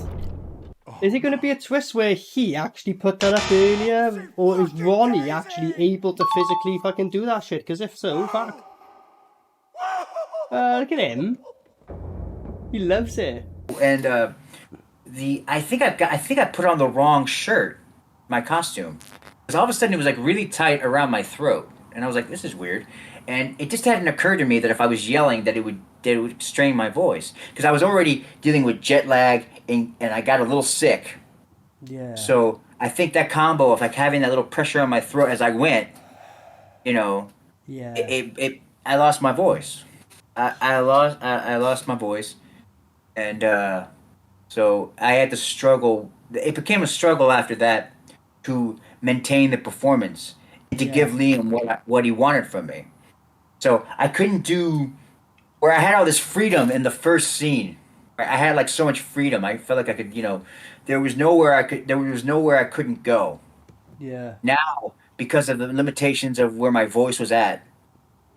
Is it going to be a twist where he actually put that up earlier? Or is Ronnie actually able to physically fucking do that shit? Because if so, fuck. Look at him. He loves it. And I think I put on the wrong shirt, my costume, because all of a sudden it was like really tight around my throat, and I was like, this is weird, and it just hadn't occurred to me that if I was yelling that it would strain my voice, because I was already dealing with jet lag and I got a little sick. Yeah. So I think that combo of like having that little pressure on my throat as I went, you know, Yeah. I lost my voice. I lost my voice, and so I had to struggle. It became a struggle after that to maintain the performance and to give Liam what he wanted from me. So I couldn't do where I had all this freedom in the first scene. I had like so much freedom. I felt like I could, there was nowhere I couldn't go. Yeah. Now, because of the limitations of where my voice was at,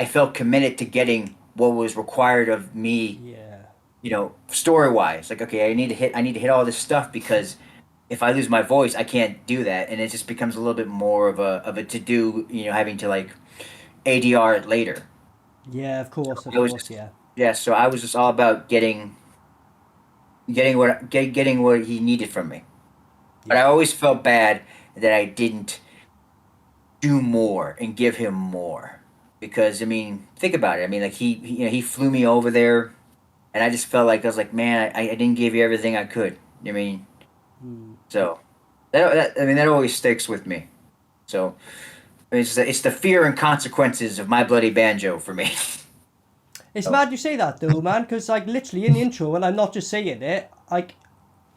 I felt committed to getting what was required of me. Yeah. Story wise, like, okay, I need to hit all this stuff, because if I lose my voice, I can't do that, and it just becomes a little bit more of a to do. Having to like ADR it later. Yeah, of course, yeah. Yeah, so I was just all about getting what he needed from me. But I always felt bad that I didn't do more and give him more, because think about it. Like he flew me over there, and I just felt like I was like, man, I didn't give you everything I could. So that always sticks with me. So it's the fear and consequences of my Bloody Banjo for me. It's mad you say that though, man, because like literally in the intro, and I'm not just saying it, like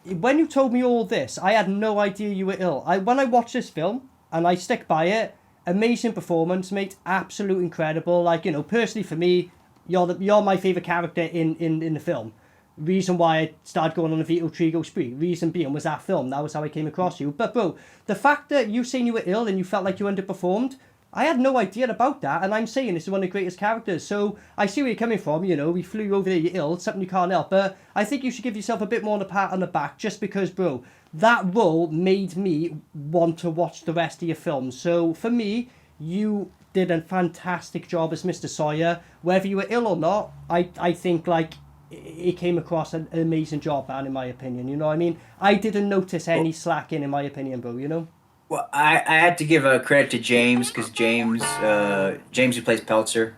when you told me all this, I had no idea you were ill. When I watched this film, and I stick by it, amazing performance, mate, absolute incredible. Like, personally for me, you're my favourite character in the film. Reason why I started going on a VITO TRIGO spree, reason being was that film. That was how I came across you. But bro, the fact that you saying you were ill and you felt like you underperformed, I had no idea about that, and I'm saying this is one of the greatest characters. So I see where you're coming from. We flew you over there, you're ill, it's something you can't help. But I think you should give yourself a bit more of a pat on the back, just because, bro, that role made me want to watch the rest of your films. So for me, you did a fantastic job as Mr. Sawyer. Whether you were ill or not, I think like it came across an amazing job, man, in my opinion. You know what I mean? I didn't notice any slacking, in my opinion, bro. Well, I had to give credit to James, because James who plays Peltzer,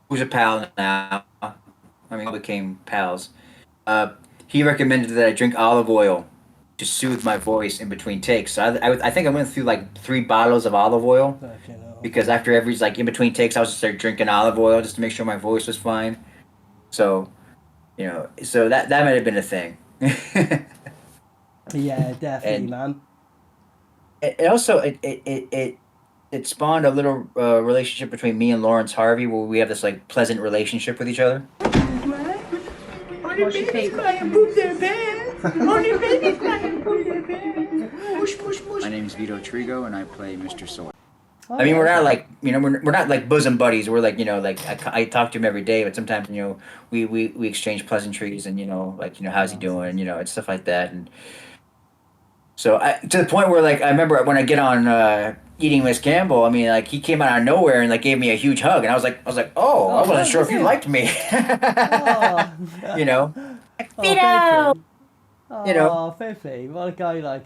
who's a pal now. We became pals. He recommended that I drink olive oil to soothe my voice in between takes. So I think I went through like 3 bottles of olive oil, because after every in between takes, I was just start drinking olive oil just to make sure my voice was fine. So, so that might have been a thing. Yeah, definitely, man. It also it spawned a little relationship between me and Lawrence Harvey, where we have this like pleasant relationship with each other. Only babies cry and poop their pants. Only babies cry and poop their pants. Push, push, push. My name's VITO TRIGO, and I play Mr. Sawyer. We're not like we're not like bosom buddies. We're like I talk to him every day, but sometimes we exchange pleasantries and how's he doing, and stuff like that. And so to the point where I remember when I get on Eating Miss Campbell, he came out of nowhere and gave me a huge hug, and I was like oh, I wasn't sure if you liked me. VITO. Oh, fair play. What a guy like.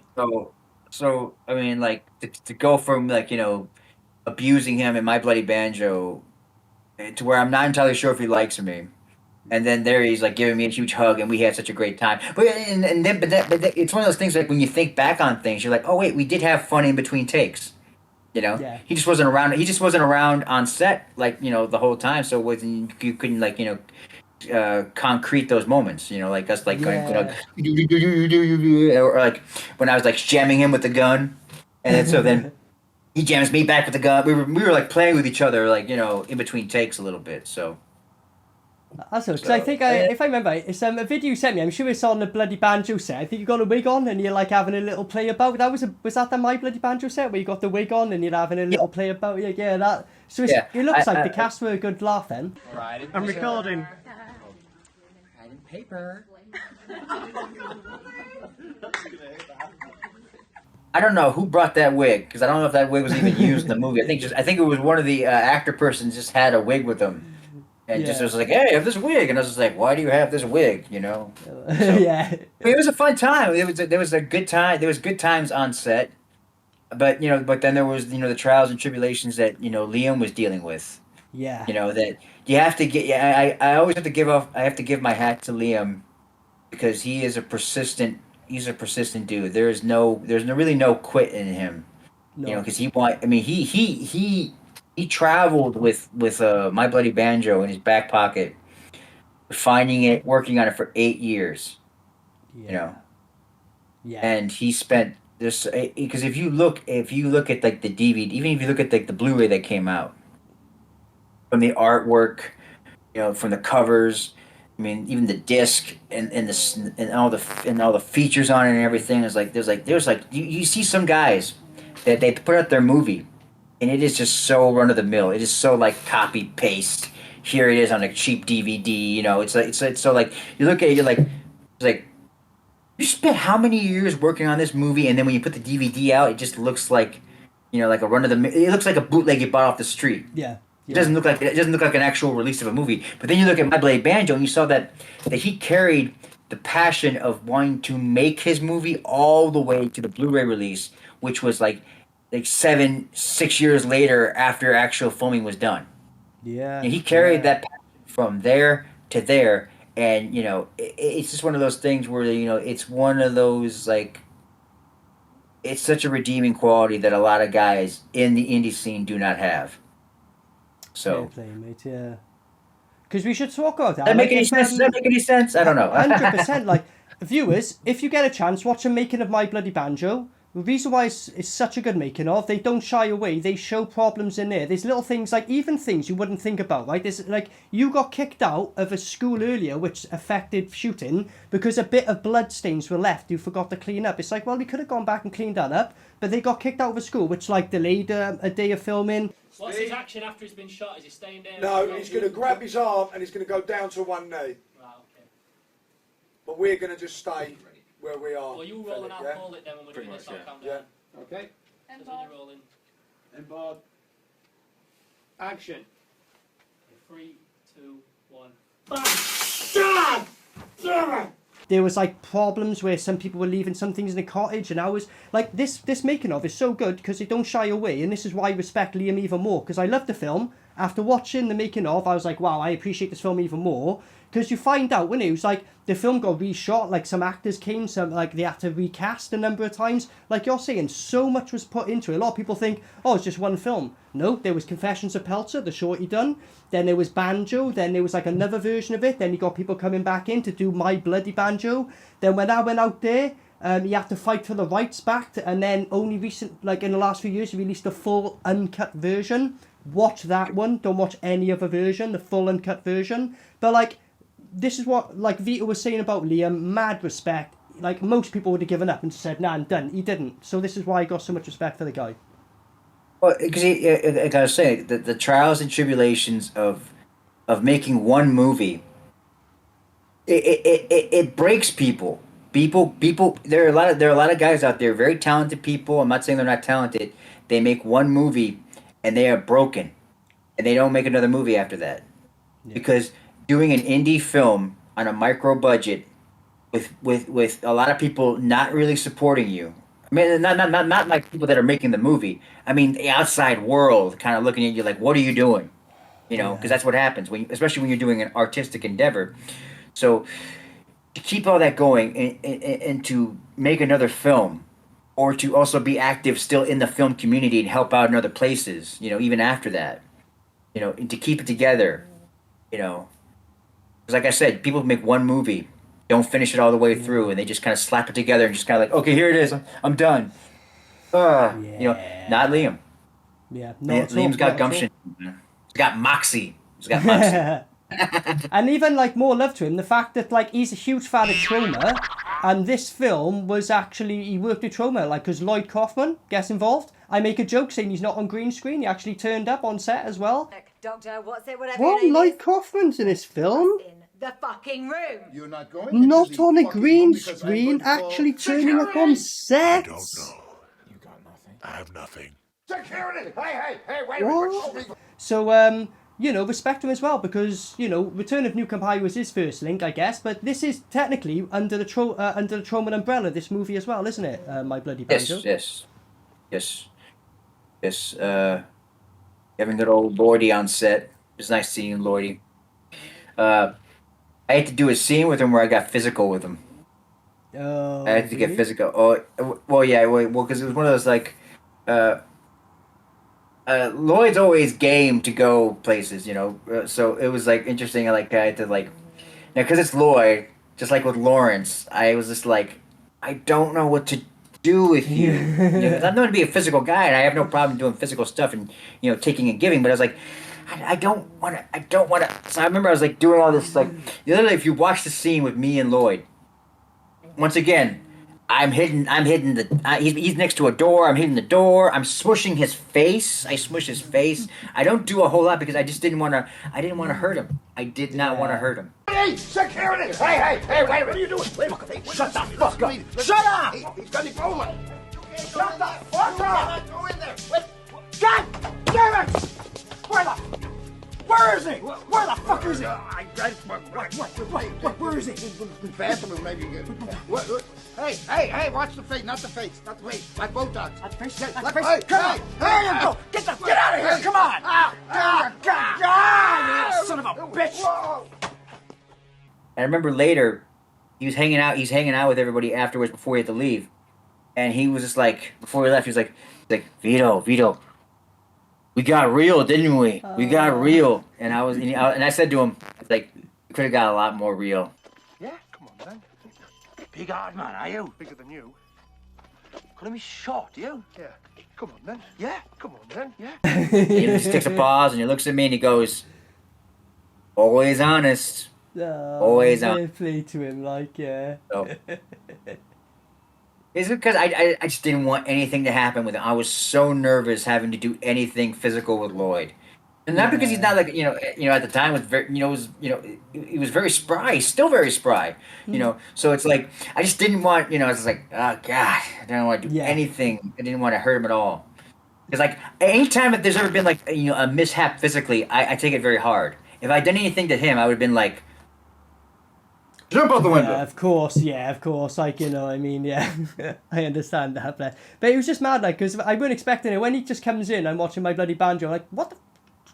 So to go from abusing him in My Bloody Banjo to where I'm not entirely sure if he likes me, and then there he's giving me a huge hug, and we had such a great time. But it's one of those things when you think back on things, you're like, oh wait, we did have fun in between takes. He just wasn't around. He just wasn't around on set the whole time. So you couldn't concrete those moments. Us going or when I was jamming him with the gun, and then so then. He jams me back with the gun. We were playing with each other in between takes a little bit. So that's it. Because I think if I remember, it's a video you sent me. I'm sure it's on the Bloody Banjo set. I think you got a wig on and you're having a little play about. Was that the My Bloody Banjo set where you got the wig on and you're having a little play about? Yeah, that. So it looks like the cast were a good laugh then. I'm recording. paper. I don't know who brought that wig, because I don't know if that wig was even used in the movie. I think it was one of the actor persons just had a wig with them, and just was like, "Hey, I have this wig," and I was just like, "Why do you have this wig?" You know. So, Yeah. I mean, it was a fun time. There was a good time. There was good times on set, but but then there was the trials and tribulations that Liam was dealing with. Yeah. That you have to get. Yeah, I always have to give off. I have to give my hat to Liam, because he is a persistent. He's a persistent dude. There's really no quit in him. No. Because he traveled with My Bloody Banjo in his back pocket, finding it, working on it for 8 years. Yeah. Yeah. And he spent this, because if you look at like the DVD, even if you look at like the Blu-ray that came out, from the artwork, from the covers, I mean, even the disc and all the features on it and everything is like there's you see some guys that they put out their movie, and it is just so run of the mill. It is so like copy paste. Here it is on a cheap DVD. It's so like you look at it, you're like, it's like, you spent how many years working on this movie, and then when you put the DVD out, it just looks like, like a run of the mill. It looks like a bootleg you bought off the street. Yeah. It doesn't look like an actual release of a movie. But then you look at My Bloody Banjo, and you saw that he carried the passion of wanting to make his movie all the way to the Blu-ray release, which was like 6 years later after actual filming was done. Yeah. And he carried that passion from there to there, and it's just one of those things where it's one of those like, it's such a redeeming quality that a lot of guys in the indie scene do not have. So, play, mate, yeah. Because we should talk about that. Does that make any sense? Does that make any sense? I don't know. 100%. Like, viewers, if you get a chance, watch a making of My Bloody Banjo. The reason why it's such a good making of, they don't shy away. They show problems in there. There's little things, like even things you wouldn't think about, right? There's like, you got kicked out of a school earlier, which affected shooting because a bit of blood stains were left you forgot to clean up. It's like, well, we could have gone back and cleaned that up, but they got kicked out of a school, which like delayed a day of filming. What's his action after he's been shot? Is he staying there? No, he's going to grab his arm and he's going to go down to one knee. Right, okay. But we're going to just stay where we are. Well, you roll and I'll call it then when we're doing this. I'll count down. Okay. And so you're rolling. And Bob. Action. 3, 2, 1. Bang! There was like problems where some people were leaving some things in the cottage, and I was like, this making of is so good because they don't shy away, and this is why I respect Liam even more, because I love the film. After watching the making of, I was like, wow, I appreciate this film even more, because you find out when it was like the film got reshot, like some actors came, some like they had to recast a number of times. Like you're saying, so much was put into it. A lot of people think, oh, it's just one film. No, there was Confessions of Peltzer, the short he done. Then there was Banjo. Then there was like another version of it. Then you got people coming back in to do My Bloody Banjo. Then when I went out there, you had to fight for the rights back. And then only recent, like in the last few years, he released a full uncut version. Watch that one. Don't watch any other version, the full uncut version. But like, this is what like Vito was saying about Liam. Mad respect. Like most people would have given up and said, "Nah, I'm done." He didn't. So this is why I got so much respect for the guy. Well, because like I was saying, the trials and tribulations of making one movie, it breaks people. People. There are a lot of guys out there, very talented people. I'm not saying they're not talented. They make one movie, and they are broken, and they don't make another movie after that, because doing an indie film on a micro budget with a lot of people not really supporting you. I mean, not like people that are making the movie. I mean, the outside world kind of looking at you like, what are you doing? Because that's what happens, especially when you're doing an artistic endeavor. So to keep all that going and to make another film, or to also be active still in the film community and help out in other places, even after that, and to keep it together, because like I said, people make one movie, don't finish it all the way through, and they just kind of slap it together and just kind of like, okay, here it is, I'm done. Not Liam. Yeah, Liam's got gumption. He's got moxie. He's got moxie. And even like more love to him, the fact that like he's a huge fan of Troma, and this film was actually, he worked with Troma, like because Lloyd Kaufman gets involved. I make a joke saying he's not on green screen, he actually turned up on set as well. Doctor, what's it, whatever What? Lloyd Kaufman's in this film? the fucking room. You're not going. Not on a green screen, actually turning up on set. You got nothing. I have nothing. Security! Hey, wait What? So, you know, respect him as well, because, you know, Return of Nukem High was his first link, I guess, but this is technically under the Troma umbrella, this movie as well, isn't it? My Bloody Banjo. Yes. Having good old Lloydie on set. It was nice seeing Lloydie. I had to do a scene with him where I got physical with him. Oh, I had to get physical. Oh, well, yeah, because it was one of those, like, Lloyd's always game to go places, you know. So it was like interesting. I had to now because it's Lloyd, just like with Lawrence. I was just like, I don't know what to do with you. I'm known to be a physical guy, and I have no problem doing physical stuff and taking and giving. But I was like, I don't want to. So I remember I was like doing all this literally. If you watch the scene with me and Lloyd, once again. I'm hitting he's next to a door. I'm hitting the door. I'm smushing his face. I smush his face. I don't do a whole lot because I just didn't want to hurt him. I did not want to hurt him. Hey, security! Hey, wait a minute. What are you doing? Wait a minute. Shut the fuck up. Shut up! He's got me rolling. Shut the fuck up! Go in there. God damn it! Where is he? Where the fuck is he? Where is he? The bathroom, maybe. What? Hey, watch the face, not the face. Like Botox. There you go. Get out of here. Come on. God, you son of a bitch. I remember later, he was hanging out with everybody afterwards before he had to leave, and he was just like, before he left, he was like, Vito, we got real, didn't we? We got real, and I said to him, like, we could have got a lot more real. Yeah, come on, man. Big hard man, are you? Bigger than you. Calling me short, you? Yeah. Come on, then. Yeah. Come on, then. Yeah. He sticks a pause and he looks at me and he goes, always honest. Always honest. Play to him, So, is it because I just didn't want anything to happen with him? I was so nervous having to do anything physical with Lloyd. And not because he's not at the time was very, he was very spry. He's still very spry, So it's like I just didn't want, I was like, oh God, I didn't want to do anything. I didn't want to hurt him at all. Because anytime that there's ever been a mishap physically, I take it very hard. If I'd done anything to him, I would have been like, jump out the window. Of course. I understand that. But it was just mad, because I wasn't expecting it. When he just comes in, I'm watching My Bloody Banjo, I'm like, what the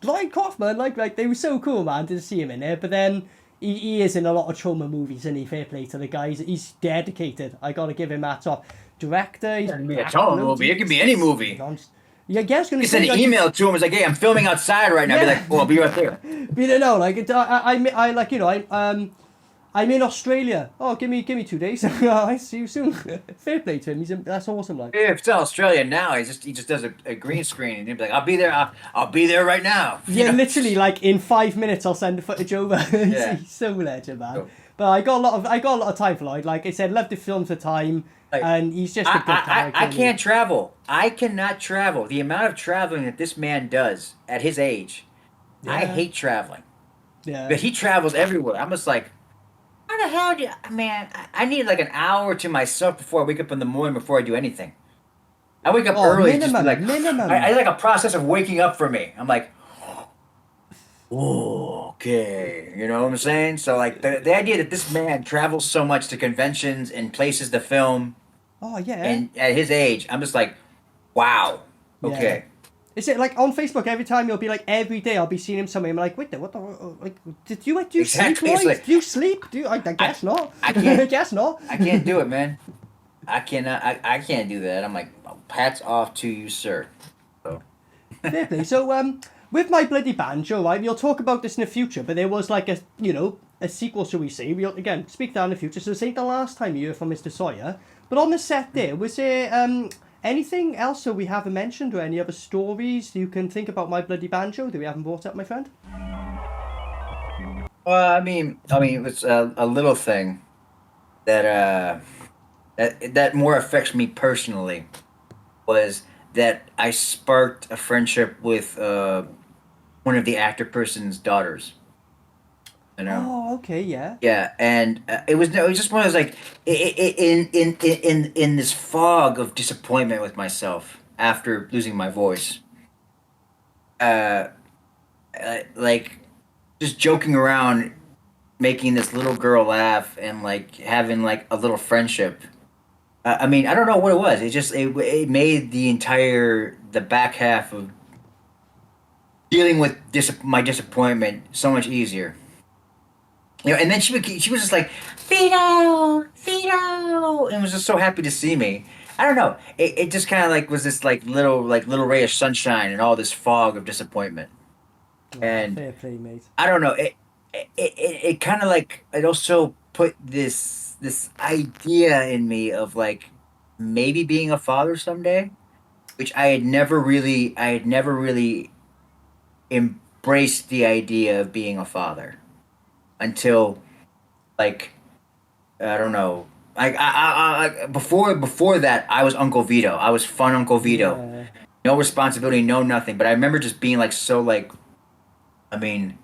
Lloyd Kaufman, they were so cool, man, to see him in there. But then he is in a lot of Troma movies, and fair play to the guys. He's dedicated. I gotta give him that off. Director, it can be a Troma movie. It can be any movie. Yeah, I guess gonna send an email to him. It's like, hey, I'm filming outside right now. Yeah. Be like, well, I'll be right there. I'm in Australia. Oh, give me 2 days. I see you soon. Fair play to him. That's awesome. If it's in Australia now, he just does a green screen and he'll be like, I'll be there. I'll be there right now. Yeah, literally, in 5 minutes, I'll send the footage over. He's so legend, man. Cool. But I got a lot of time for Lloyd. Like I said, love the film for time, and he's just a good character. I can't travel. I cannot travel. The amount of traveling that this man does at his age, I hate traveling. Yeah. But he travels everywhere. I'm just like, how the hell I need an hour to myself before I wake up in the morning before I do anything. I wake up early. Minimum. I like a process of waking up for me. I'm like, oh, okay. You know what I'm saying? So the idea that this man travels so much to conventions and places to film. Oh yeah. And at his age, I'm just like, wow. Okay. Yeah. Is it on Facebook every time you'll be every day I'll be seeing him somewhere? I'm like, wait, what the did you exactly. sleep? Do you sleep? I guess not. I can't. I guess not. I can't do it, man. I cannot. I can't do that. I'm like, hats off to you, sir. So. Fair play. So with My Bloody Banjo, right? We'll talk about this in the future, but there was a sequel, shall we say? We'll again speak down in the future. So this ain't the last time you hear from Mr. Sawyer. But on the set there, was there anything else that we haven't mentioned, or any other stories you can think about My Bloody Banjo that we haven't brought up, my friend? Well, I mean, it was a little thing that that more affects me personally was that I sparked a friendship with one of the actor person's daughters. You know. Oh, okay, yeah. Yeah, and it was just one of those like in this fog of disappointment with myself after losing my voice. Uh, like just joking around, making this little girl laugh, and like having like a little friendship. I mean, I don't know what it was. It made the back half of dealing with my disappointment so much easier. You know, and then she was just like, Vito, Vito, and was just so happy to see me. I don't know. It just kind of like was this little ray of sunshine in all this fog of disappointment. And fair play, mate. I don't know. It kind of like it also put this idea in me of like maybe being a father someday, which I had never really embraced the idea of being a father until like I don't know. Like before that, I was Uncle Vito. I was fun Uncle Vito. Yeah. No responsibility, no nothing. But I remember just being like so like, I mean,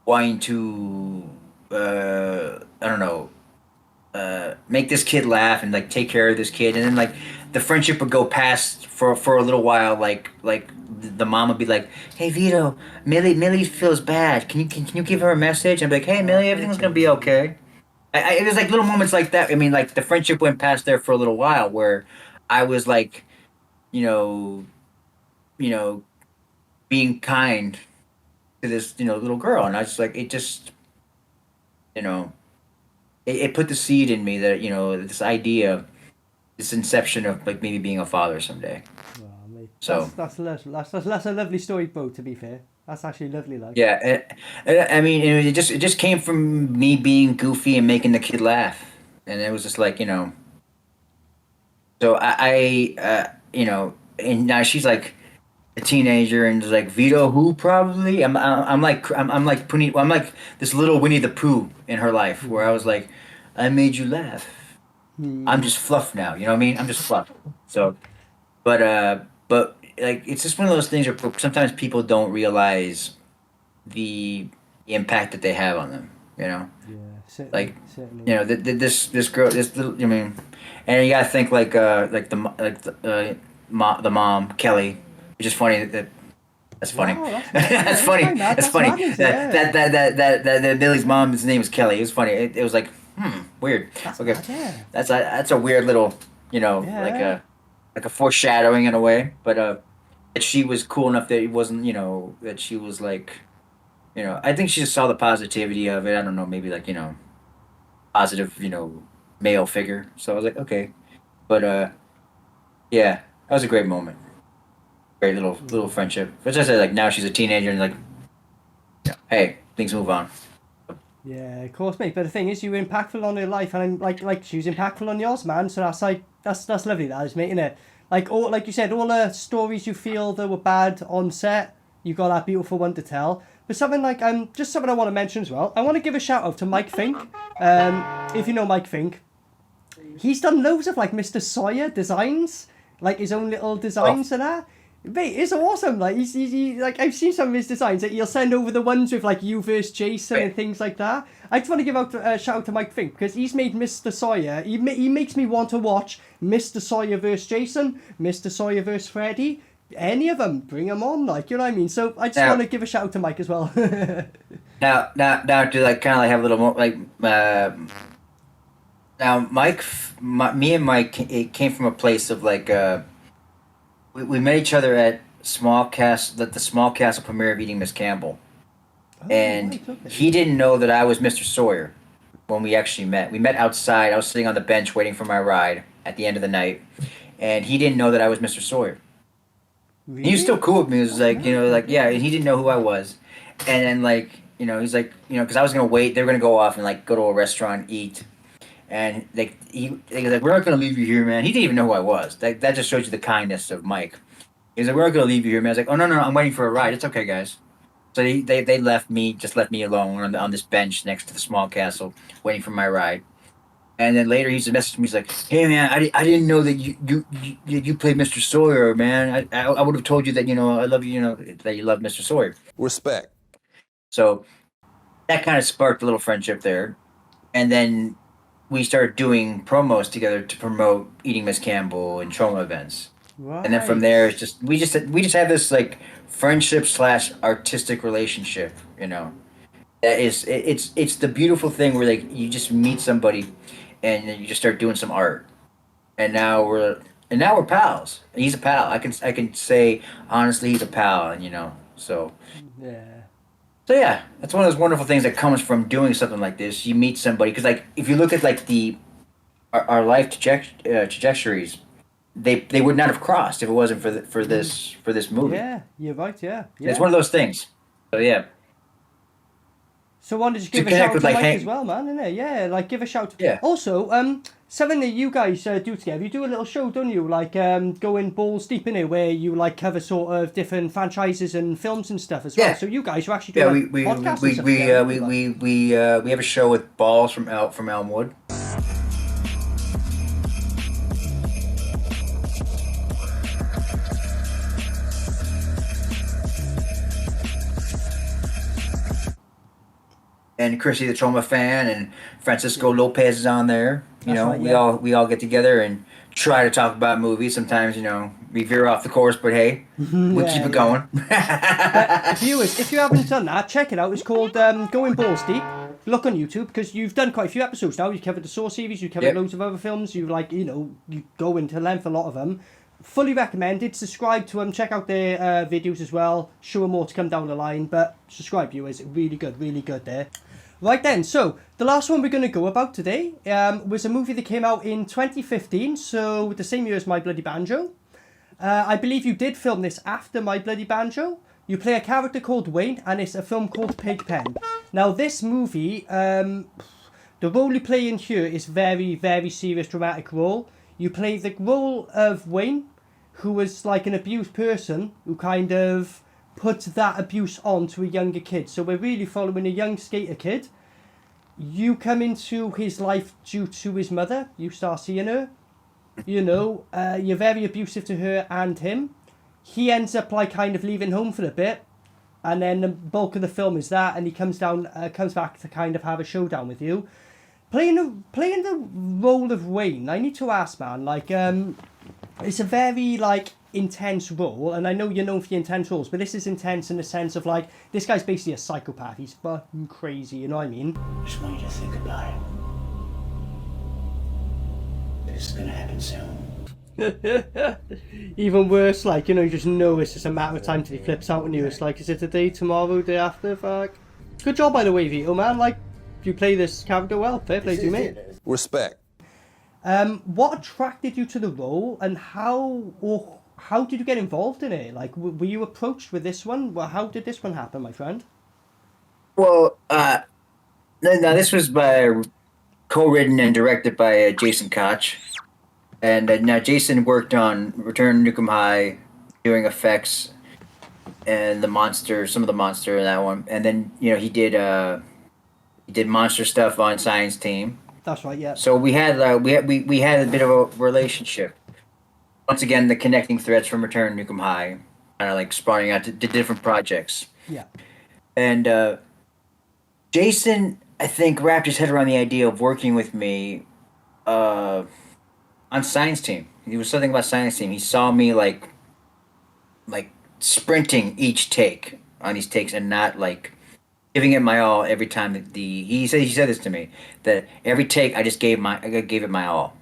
wanting to I don't know, make this kid laugh and like take care of this kid, and then like the friendship would go past for a little while. Like the mom would be like, "Hey Vito, Millie feels bad. Can you give her a message?" And be like, "Hey Millie, everything's gonna be okay." It was like little moments like that. I mean, like the friendship went past there for a little while, where I was like, you know, being kind to this little girl, and I was like, it just, it put the seed in me that this idea, this inception of like maybe being a father someday. Oh, mate. So that's a lovely story, Bo. To be fair, that's actually lovely. Like, yeah, I mean, it just came from me being goofy and making the kid laugh, and it was just like So and now she's like a teenager and is like Vito who probably I'm like this little Winnie the Pooh in her life where I was like, I made you laugh. I'm just fluff now, you know what I mean? I'm just fluff. So, but like it's just one of those things where sometimes people don't realize the impact that they have on them, you know? Yeah, certainly, Like certainly. this girl, this little, I mean, and you gotta think like the mom Kelly, which is funny that's funny. Wow, That's funny. That's funny. madness, yeah. That Billy's mom's name is Kelly. It was funny. It was like weird. Okay, mad, yeah. That's a weird little Yeah. like a foreshadowing in a way, but that she was cool enough that it wasn't that she was like I think she just saw the positivity of it. I don't know, maybe like positive male figure. So I was like okay, but yeah, that was a great moment. Great little friendship. But as I said, like now she's a teenager and like, hey, things move on. Yeah, of course, mate. But the thing is, you were impactful on her life, and like she was impactful on yours, man. So that's like that's lovely, that is, mate, innit? Like you said, all the stories you feel that were bad on set, you got that beautiful one to tell. But something like just something I want to mention as well. I want to give a shout out to Mike Fink. If you know Mike Fink, he's done loads of like Mr. Sawyer designs, like his own little designs and that. Mate, it's awesome. Like he like I've seen some of his designs. Like, he'll send over the ones with like you versus Jason and things like that. I just want to give out a shout out to Mike Fink because he's made Mr. Sawyer. He makes me want to watch Mr. Sawyer versus Jason, Mr. Sawyer versus Freddy. Any of them, bring them on. Like, you know what I mean. So I just want to give a shout out to Mike as well. now to like kind of like have a little more like now me and Mike it came from a place of like we met each other at the Small Castle premiere of Eating Miss Campbell. And right, okay. he didn't know that I was Mr. Sawyer when we actually met. We met outside. I was sitting on the bench waiting for my ride at the end of the night. And he didn't know that I was Mr. Sawyer. Really? And he was still cool with me. It was like, yeah, and he didn't know who I was. And then, like, he's like, because I was going to wait. They were going to go off and, like, go to a restaurant, eat. And they was like, we're not going to leave you here, man. He didn't even know who I was. That just shows you the kindness of Mike. He was like, we're not going to leave you here, man. I was like, oh, no, I'm waiting for a ride. It's okay, guys. So they left me alone on this bench next to the Small Castle, waiting for my ride. And then later he's messaged me. He's like, hey, man, I didn't know that you played Mr. Sawyer, man. I would have told you that, I love you, that you love Mr. Sawyer. Respect. So that kind of sparked a little friendship there, and then we started doing promos together to promote Eating Miss Campbell and Troma events. Right. And then from there, it's just we just have this like friendship / artistic relationship, you know. That is, it's the beautiful thing where like you just meet somebody, and then you just start doing some art, and now we're pals. He's a pal. I can say honestly, he's a pal, and you know, so. Yeah. So yeah, that's one of those wonderful things that comes from doing something like this. You meet somebody, because like if you look at like our life trajectories, they would not have crossed if it wasn't for this movie. Yeah, you're right. Yeah. It's one of those things. So yeah. So why don't you give a shout to Mike as well, man? Innit? Yeah, like give a shout. Yeah. Also, something that you guys do together, you do a little show, don't you? Like going balls deep in it, where you like cover sort of different franchises and films and stuff as well. Yeah. So you guys are actually doing podcasts and stuff we have a show with Balls from Elmwood. And Chrissy the Troma fan, and Francisco Lopez is on there. You know, right, we all get together and try to talk about movies. Sometimes, you know, we veer off the course, but hey, we'll keep it going. Viewers, if you haven't done that, check it out. It's called Going Balls Deep. Look on YouTube, because you've done quite a few episodes now. You've covered the Saw series, you've covered loads of other films. You've like, you know, you go into length a lot of them. Fully recommended. Subscribe to them. Check out their videos as well. Sure, more to come down the line, but subscribe, viewers. Really good there. Right then, so the last one we're going to go about today was a movie that came out in 2015, so the same year as My Bloody Banjo. I believe you did film this after My Bloody Banjo. You play a character called Wayne, and it's a film called Pigpen. Now, this movie, the role you play in here is very serious, dramatic role. You play the role of Wayne, who was like an abused person who kind of put that abuse on to a younger kid. So we're really following a young skater kid. You come into his life due to his mother. You start seeing her. You know, you're very abusive to her and him. He ends up like kind of leaving home for a bit, and then the bulk of the film is that, and he comes back to kind of have a showdown with you. Playing the role of Wayne, I need to ask, man, like, it's a very, like, intense role, and I know you're known for your intense roles, but this is intense in the sense of, like, this guy's basically a psychopath. He's fucking crazy, you know what I mean? Just want you to think about it. This is gonna happen soon. Even worse, like, you know, you just know it's just a matter of time till he flips out on you. It's like, is it today, tomorrow, day after? Fuck. Good job, by the way, Vito, man. Like, you play this character well. Fair play to you, mate. Respect. What attracted you to the role, and how did you get involved in it? Like, were you approached with this one? Well, how did this one happen, my friend? Well, now this was co-written and directed by Jason Koch. And now Jason worked on Return to Nukem High, doing effects, and some of the monster in that one. And then, you know, he did monster stuff on Science Team. That's right, yeah. So we had a bit of a relationship. Once again, the connecting threads from Return to Nukem High, kind of like spawning out to different projects. Yeah. And Jason, I think, wrapped his head around the idea of working with me on Science Team. He was something about Science Team. He saw me like sprinting each take on these takes and not like giving it my all every time. He said this to me, that every take I just gave it my all.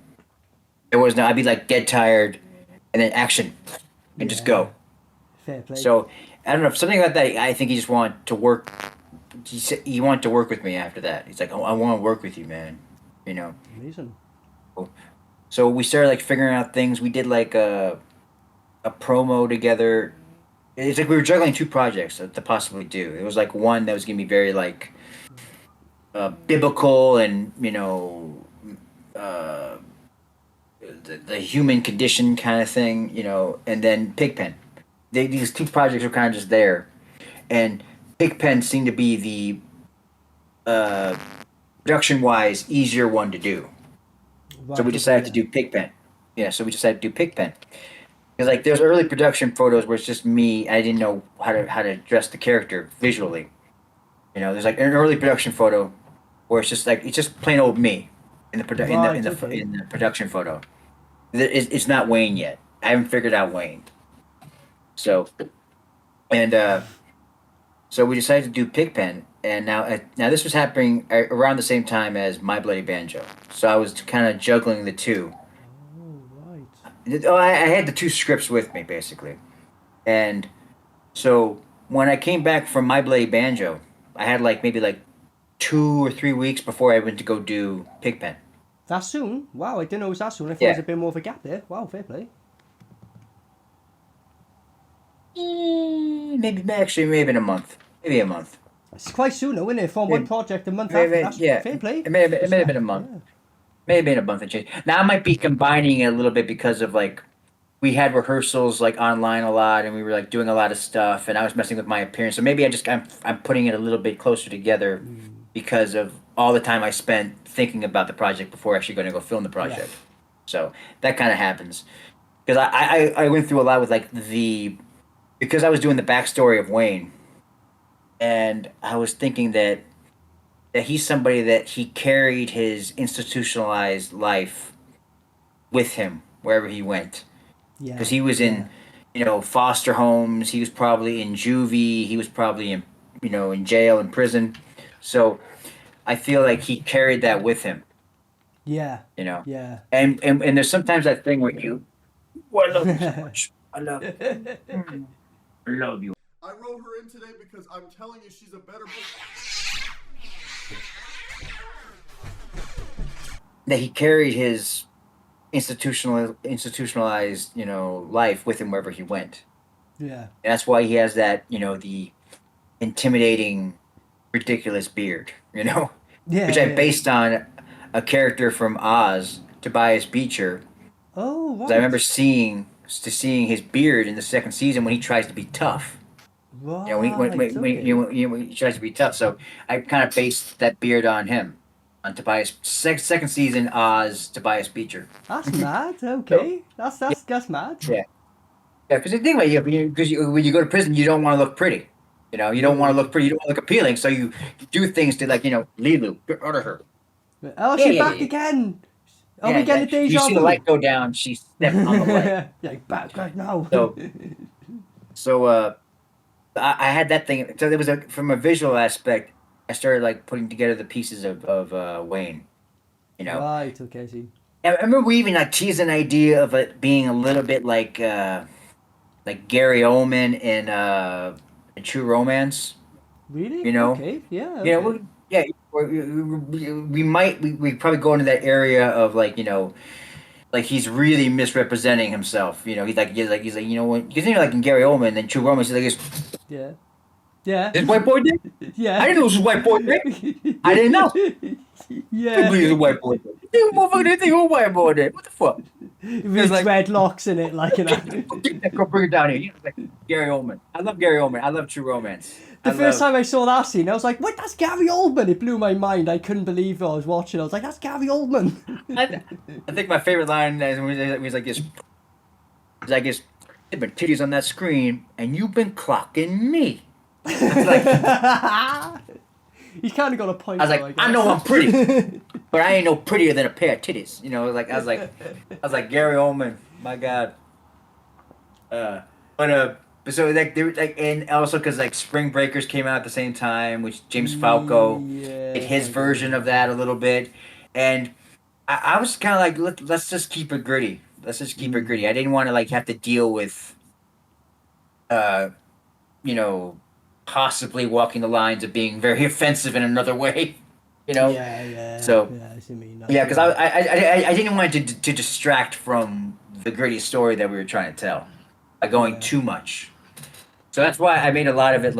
There was no, I'd be like dead tired, and then action, and just go. Fair play. So I don't know, something about that. I think he just wanted to work. He wanted to work with me after that. He's like, oh, I want to work with you, man. You know. Amazing. So we started like figuring out things. We did like a promo together. It's like we were juggling two projects to possibly do. It was like one that was gonna be very like biblical and, you know, the human condition kind of thing, you know, and then Pigpen. These two projects were kind of just there, and Pigpen seemed to be the production-wise easier one to do. Right. So we decided to do Pigpen. Yeah, so we decided to do Pigpen. Because like there's early production photos where it's just me. I didn't know how to dress the character visually. You know, there's like an early production photo where it's just plain old me in the in the production photo. It's not Wayne yet. I haven't figured out Wayne. So, and so we decided to do Pigpen, and now this was happening around the same time as My Bloody Banjo. So I was kind of juggling the two. I had the two scripts with me basically, and so when I came back from My Bloody Banjo, I had maybe 2 or 3 weeks before I went to go do Pigpen. That soon? Wow, I didn't know it was that soon. I thought there was a bit more of a gap there. Wow, fair play. Maybe in a month. Maybe a month. It's quite soon, though, isn't it? From one project a month after. That's fair play. It may have been a month. Yeah. May have been a month and change. Now I might be combining it a little bit because of we had rehearsals online a lot, and we were doing a lot of stuff, and I was messing with my appearance. So maybe I'm putting it a little bit closer together because of all the time I spent thinking about the project before actually going to go film the project. Yeah. So that kind of happens because I went through a lot with because I was doing the backstory of Wayne, and I was thinking that he's somebody that he carried his institutionalized life with him wherever he went. Yeah. Because he was in, foster homes. He was probably in juvie. He was probably in, in jail and prison. So I feel like he carried that with him. Yeah. Yeah. And there's sometimes that thing where I love you so much. I love you. I love you. I wrote her in today because I'm telling you she's a better that he carried his institutionalized, life with him wherever he went. Yeah. And that's why he has that, the intimidating, ridiculous beard, Yeah. Which I based on a character from Oz, Tobias Beecher. Oh, wow. I remember seeing his beard in the second season when he tries to be tough. Right. When he tries to be tough. So I kind of based that beard on him. On Tobias, second season, Oz, Tobias Beecher. That's mad. Okay, that's mad. Yeah, because the thing about when you go to prison, you don't want to look pretty. You don't want to look pretty. You don't want to look appealing. So you do things to Lilu, get out of her. Oh, she's back again. Are we getting a deja vu? You see the light go down. She stepped on the light. Back right now. So I had that thing. So there was from a visual aspect. I started putting together the pieces of Wayne, Right. Okay. See. I remember we even teased an idea of it being a little bit like Gary Oldman in A True Romance. Really? Okay. Yeah. Okay. We probably go into that area of he's really misrepresenting himself. He's like because in Gary Oldman and True Romance, he's yeah. Yeah. This white boy did? Yeah. I didn't know this was white boy did. I didn't know. Yeah. I believe it's a white boy did. You motherfucker didn't think it was a white boy did. What the fuck? With dreadlocks in it, Go bring it down here. Gary Oldman. I love Gary Oldman. I love True Romance. The first time I saw that scene, I was like, "What? That's Gary Oldman!" It blew my mind. I couldn't believe what I was watching. I was like, "That's Gary Oldman." I think my favorite line is when he's like this. He's like, "There's been titties on that screen, and you've been clocking me." He's kind of got a point. I was like, I know I'm pretty, but I ain't no prettier than a pair of titties. I was like Gary Oldman, my God. So and also because Spring Breakers came out at the same time, which James Falco did his version of that a little bit, and I was kind of let's just keep it gritty. Let's just keep it gritty. I didn't want to have to deal with, possibly walking the lines of being very offensive in another way, Yeah. So I see what you mean. because I didn't want it to distract from the gritty story that we were trying to tell by going too much. So that's why I made a lot of it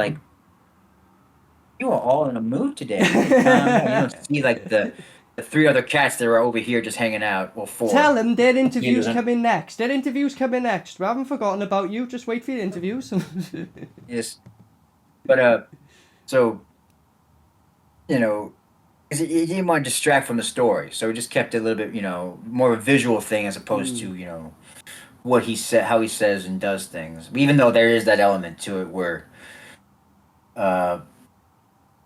you are all in a mood today. You don't see the 3 other cats that are over here just hanging out. Well, 4. Tell them their interviews coming next. Their interviews coming next. We haven't forgotten about you. Just wait for your interviews. Yes. But, so, because he didn't want to distract from the story. So we just kept it a little bit, more of a visual thing as opposed to, what he said, how he says and does things. Even though there is that element to it where,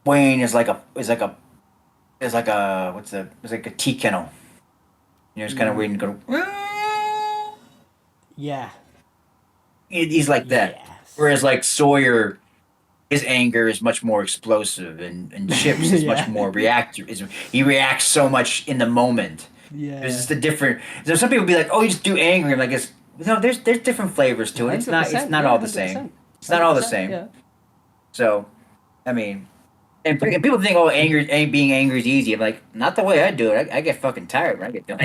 Wayne is like a tea kettle. It's kind of waiting to go. Yeah. He's like that. Yes. Whereas like Sawyer, his anger is much more explosive, and Chips is much more reactive. He reacts so much in the moment. Yeah. There's just a different. So some people be like, "Oh, you just do angry." I'm like, there's different flavors to it. It's not all the same. It's not all the same. Yeah. So, I mean, and people think, "Oh, being angry is easy." I'm like, not the way I do it. I get fucking tired when I get done.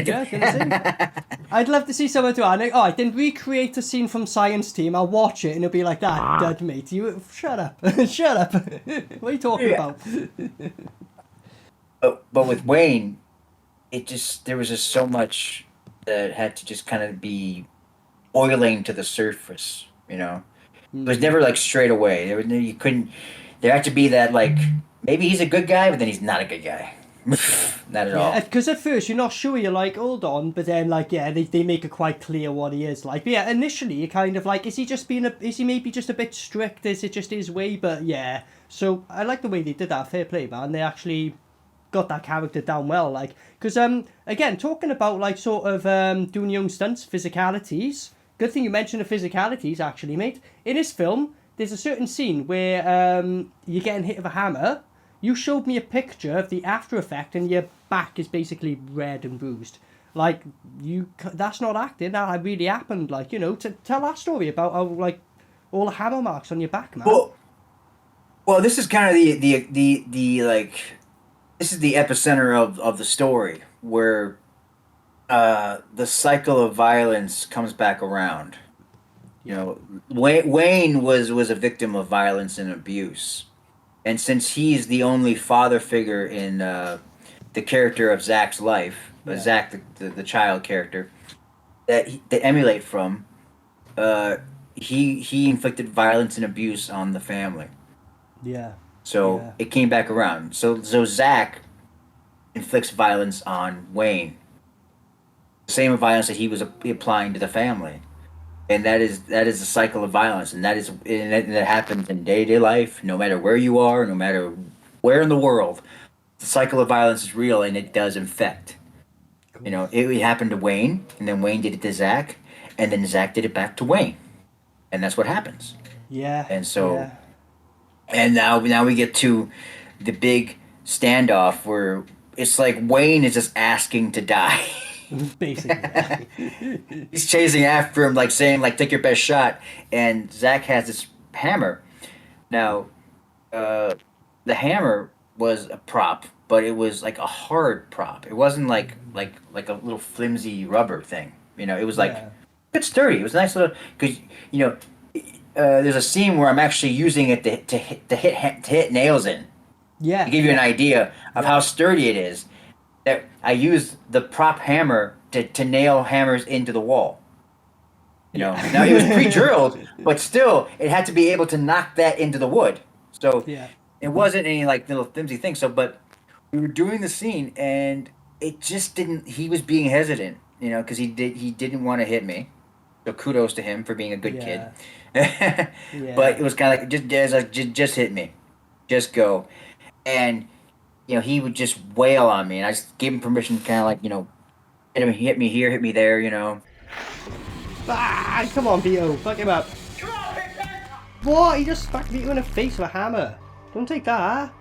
I'd love to see someone do it. I didn't recreate a scene from Science Team. I'll watch it and it'll be like that. Dud, mate. You shut up. Shut up. What are you talking about? But with Wayne, there was just so much that had to just kind of be oiling to the surface. It was never like straight away. There had to be that like maybe he's a good guy, but then he's not a good guy. Not at all. Because at first you're not sure. You're like, hold on, but then like they make it quite clear what he is like. But yeah, initially you're kind of like, is he maybe just a bit strict? Is it just his way? But yeah, so I like the way they did that. Fair play, man. They actually got that character down well. Like, because again, talking about like sort of doing your own stunts, physicalities. Good thing you mentioned the physicalities, actually, mate. In this film, there's a certain scene where you're getting hit with a hammer. You showed me a picture of the after effect, and your back is basically red and bruised. Like, that's not acting. That really happened. Like, tell that story about how, like, all the hammer marks on your back, man. Well, this is kind of the like, this is the epicenter of the story where the cycle of violence comes back around. Wayne was a victim of violence and abuse. And since he's the only father figure in the character of Zach's life, Zach, the child character, that they emulate from, he inflicted violence and abuse on the family. Yeah. So it came back around. So Zach inflicts violence on Wayne. The same violence that he was applying to the family. And that is the cycle of violence, and that happens in day-to-day life, no matter where you are, no matter where in the world. The cycle of violence is real, and it does infect. Cool. It happened to Wayne, and then Wayne did it to Zach, and then Zach did it back to Wayne, and that's what happens. Yeah. And so, and now we get to the big standoff where it's like Wayne is just asking to die. Basically. He's chasing after him, like saying, like, take your best shot. And Zach has this hammer. Now, the hammer was a prop, but it was like a hard prop. It wasn't like a little flimsy rubber thing. It was like a bit sturdy. It was a nice little, because there's a scene where I'm actually using it to hit nails in. Yeah. To give you an idea of how sturdy it is. That I use the prop hammer to nail hammers into the wall. Now it was pre-drilled, but still it had to be able to knock that into the wood. So it wasn't any like little flimsy thing. So, but we were doing the scene and it just didn't. He was being hesitant, because he didn't want to hit me. So kudos to him for being a good kid. But it was kind of like just hit me, just go, and. He would just wail on me, and I just gave him permission to kind of like, hit me here, hit me there, Ah, come on, VITO, fuck him up. What? He just smacked VITO in the face with a hammer. Don't take that.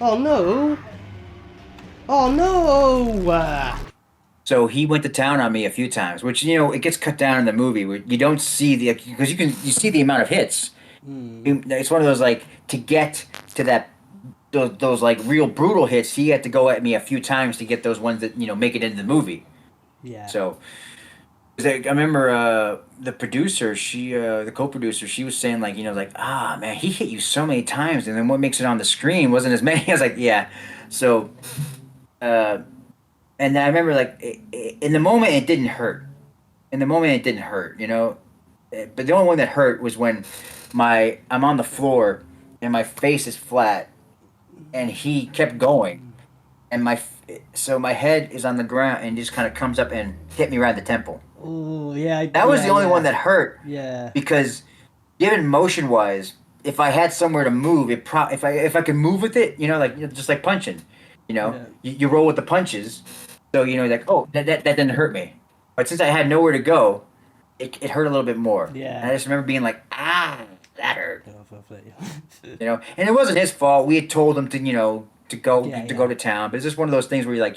Oh no. Oh no. So he went to town on me a few times, which it gets cut down in the movie where you don't see because you see the amount of hits. It's one of those like to get to that. Those like real brutal hits, he had to go at me a few times to get those ones that make it into the movie. Yeah. So, I remember the producer, the co-producer, she was saying like man, he hit you so many times, and then what makes it on the screen wasn't as many. I was like, yeah. So, and I remember like in the moment it didn't hurt. But the only one that hurt was when I'm on the floor and my face is flat. And he kept going, and my head is on the ground and just kind of comes up and hit me right in the temple. Oh yeah, that was the only one that hurt. Yeah, because given motion wise, if I had somewhere to move, if I could move with it, like just like punching, you roll with the punches, so like that didn't hurt me, but since I had nowhere to go, it hurt a little bit more. Yeah. And I just remember being like, that hurt. And it wasn't his fault. We had told him to go to town, but it's just one of those things where you're like,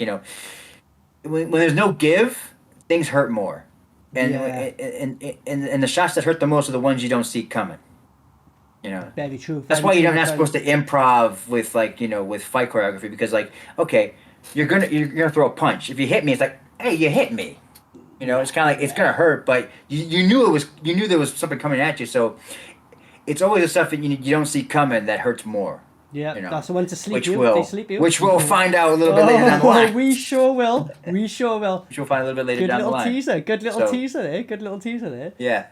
when there's no give, things hurt more, and the shots that hurt the most are the ones you don't see coming. Very true. That's why you're not supposed to improv with with fight choreography, because okay, you're gonna throw a punch. If you hit me, it's like, hey, you hit me. It's kind of like, it's gonna hurt, but you knew there was something coming at you. So it's always the stuff that you don't see coming that hurts more. Yeah, that's the one to sleep which you. Will, They sleep you. Which we'll find out a little bit later down the line. We sure will. Which we'll find a little bit later down the line. Good little teaser there. Yeah.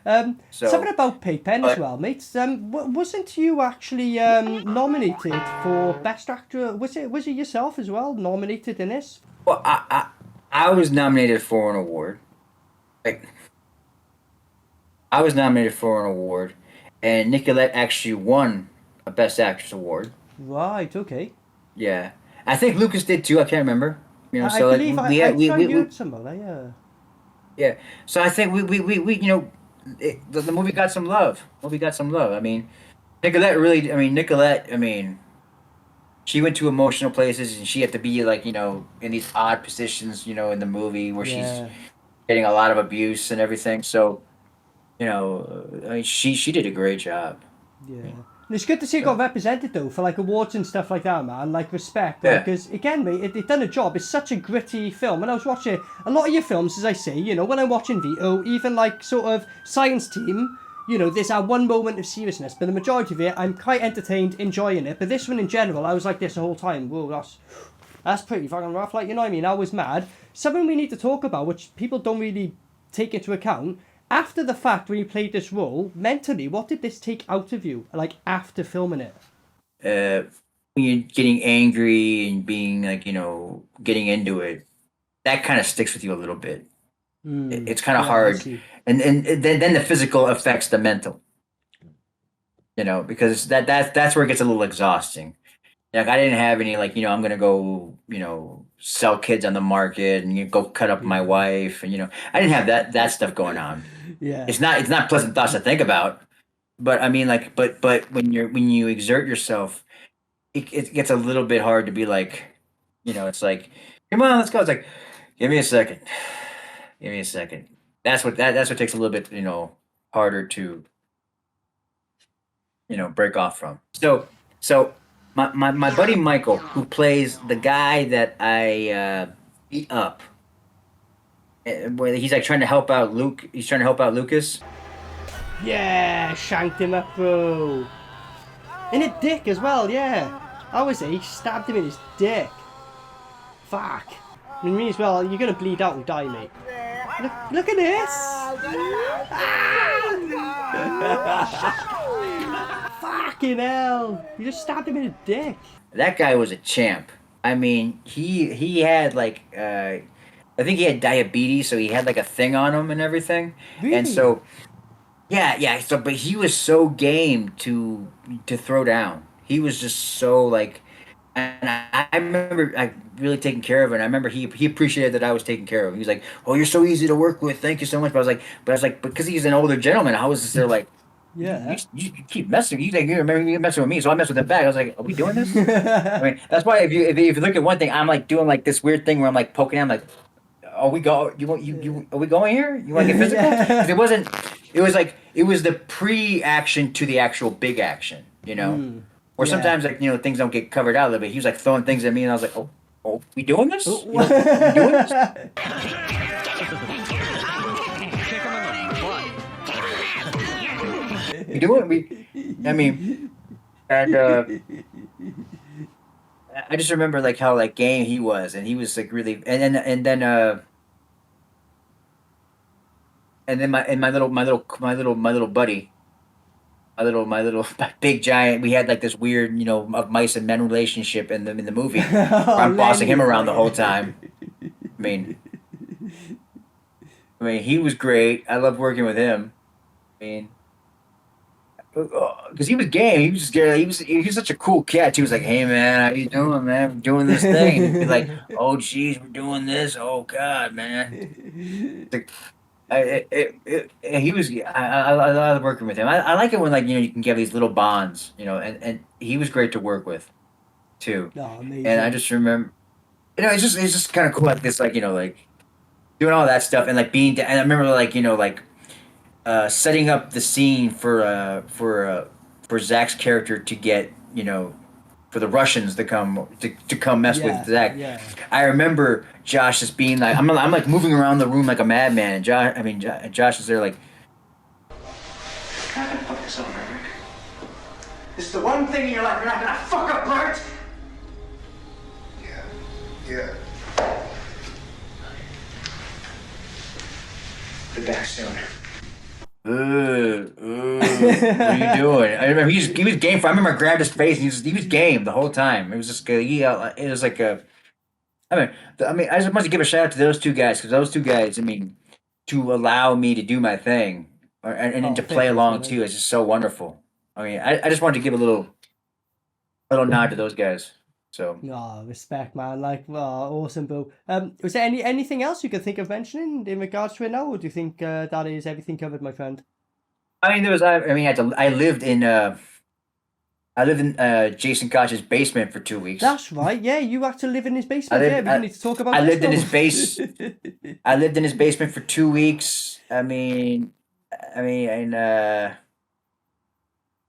Something about Pigpen as well, mate. Wasn't you actually nominated for Best Actor? Was it yourself as well nominated in this? Well, I was nominated for an award. I was nominated for an award, and Nicolette actually won a Best Actress award. Right. Okay. Yeah, I think Lucas did too. I can't remember. I believe I heard something. Yeah. So I think we the movie got some love. I mean, Nicolette. She went to emotional places, and she had to be in these odd positions, in the movie where she's getting a lot of abuse and everything. So, she did a great job. Yeah. And it's good to see it got represented though for awards and stuff like that, man. Respect, because again, mate, it done a job. It's such a gritty film. When I was watching a lot of your films, as I say, when I'm watching Vito, even sort of Science Team, there's that one moment of seriousness, but the majority of it, I'm quite entertained, enjoying it. But this one in general, I was like this the whole time. Whoa, that's pretty fucking rough. You know what I mean? I was mad. Something we need to talk about, which people don't really take into account. After the fact, when you played this role, mentally, what did this take out of you, after filming it? When you're getting angry and being, getting into it, that kind of sticks with you a little bit. It's kind of hard. And then the physical affects the mental. Because that's where it gets a little exhausting. I didn't have any, I'm going to go, sell kids on the market and go cut up my wife. And, I didn't have that stuff going on. Yeah. It's not pleasant thoughts to think about, but but when you exert yourself, it gets a little bit hard to be it's like, come on, let's go. It's like, give me a second. That's what takes a little bit, harder to, break off from. So my buddy Michael, who plays the guy that I beat up, where he's trying to help out Luke. He's trying to help out Lucas. Yeah, shanked him up, bro. In a dick as well, yeah. I was he stabbed him in his dick. Fuck. I mean as well, you're gonna bleed out and die, mate. Look at this! Fucking hell! You just stabbed him in the dick. That guy was a champ. He had I think he had diabetes, so he had a thing on him and everything. Really? And so, yeah. So, but he was so game to throw down. He was just so and I remember really taking care of him. And I remember he appreciated that I was taking care of him. He was like, "Oh, you're so easy to work with. Thank you so much." But I was like, because he's an older gentleman, I was just there yeah. You keep messing. You remember you messing with me, so I messed with him back. I was like, "Are we doing this?" That's why if you look at one thing, I'm doing this weird thing where I'm poking him are we going here? You want to get physical? 'Cause it was the pre-action to the actual big action, Or sometimes things don't get covered out a little bit. He was throwing things at me, and I was like, "Oh, we doing this? We doing this?" We doing I just remember how game he was, and he was really, and then my little buddy, my little big giant. We had this weird of mice and men relationship in the movie. I'm bossing him around the whole time. He was great. I loved working with him. because he was game. He was scared. He was such a cool cat. He was like, "Hey man, how you doing, man? We're doing this thing." And he'd be like, "Oh geez, we're doing this. Oh God, man." Like, he was. I love working with him. I like it when like you can get these little bonds, and he was great to work with, too. Oh, amazing. And I just remember, it's just kind of cool like this, like like doing all that stuff and like being. And I remember like setting up the scene for Zach's character to get for the Russians to come mess with Zach. Yeah. I remember Josh just being like, I'm like moving around the room like a madman, and Josh is there like, I'm not gonna fuck this over, Rick. This is the one thing in your life you're not gonna fuck up, right? Yeah. Be back soon. what are you doing? I remember he was game for. I remember I grabbed his face and he was game the whole time. It was just it was like a. I mean, I just want to give a shout out to those two guys because those two guys. I mean, to allow me to do my thing and to play along too is just so wonderful. I mean, I just wanted to give a little nod to those guys. So. No, respect, man. Like, awesome, Boo. Was there anything else you could think of mentioning in regards to it now, or do you think that is everything covered, my friend? I mean, I lived in Jason Koch's basement for 2 weeks. That's right. Yeah, you had to live in his basement. We need to talk about. I lived in his base. I lived in his basement for 2 weeks. And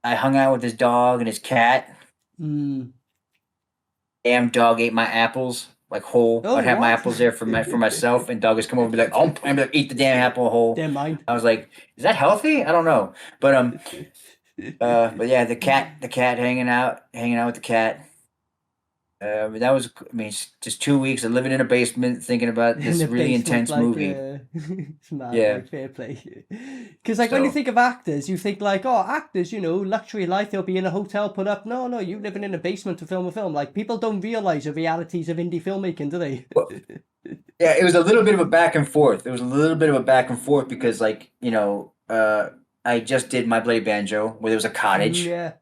I hung out with his dog and his cat. Damn dog ate my apples like whole. I'd have my apples there for myself, and dog would come over and be like, "Oh," and be like, "Eat the damn apple whole." Damn mine. I was like, "Is that healthy?" I don't know, but yeah, the cat hanging out with the cat. That was, just 2 weeks of living in a basement, thinking about this really intense movie. It's mad, Yeah. like, fair play. Because when you think of actors, you think like, actors, luxury life, they'll be in a hotel put up. No, you living in a basement to film a film. Like, people don't realise the realities of indie filmmaking, do they? Well, yeah, it was a little bit of a back and forth. Because I just did my Bloody Banjo where there was a cottage. Yeah.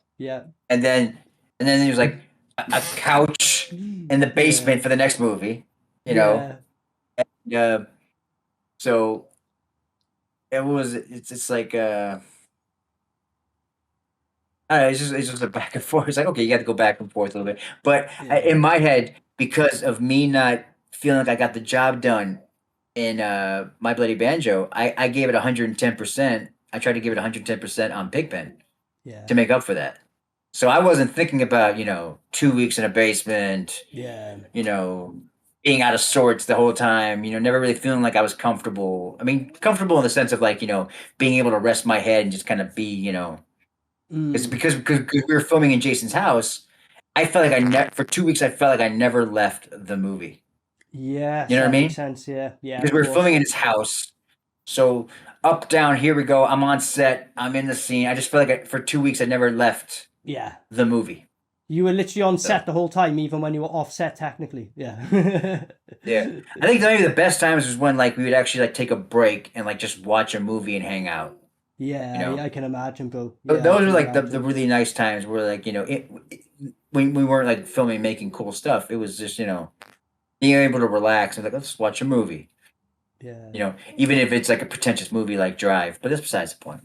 And then there was like a couch in the basement for the next movie, Yeah. And, so it's just like I don't know, it's just a back and forth. It's like, okay, you got to go back and forth a little bit, but in my head, because of me not feeling like I got the job done in my Bloody Banjo, I gave it 110%. I tried to give it 110% on Pigpen to make up for that. So I wasn't thinking about, 2 weeks in a basement, being out of sorts the whole time, never really feeling like I was comfortable. I mean, comfortable in the sense of like, being able to rest my head and just kind of be, it's because we were filming in Jason's house. I felt like for 2 weeks, I felt like I never left the movie. Yeah. You know what I mean? Makes sense, yeah. Because we were filming in his house. So up, down, here we go. I'm on set. I'm in the scene. I just feel like for 2 weeks, I never left the movie. You were literally on set the whole time, even when you were off set, technically. Yeah. Yeah. I think maybe the best times was when like we would actually like take a break and like just watch a movie and hang out. Yeah, I can imagine, bro. Those were like the really nice times where like, when we weren't like filming, making cool stuff. It was just, being able to relax and like, let's watch a movie. Yeah. Even if it's like a pretentious movie like Drive, but that's besides the point.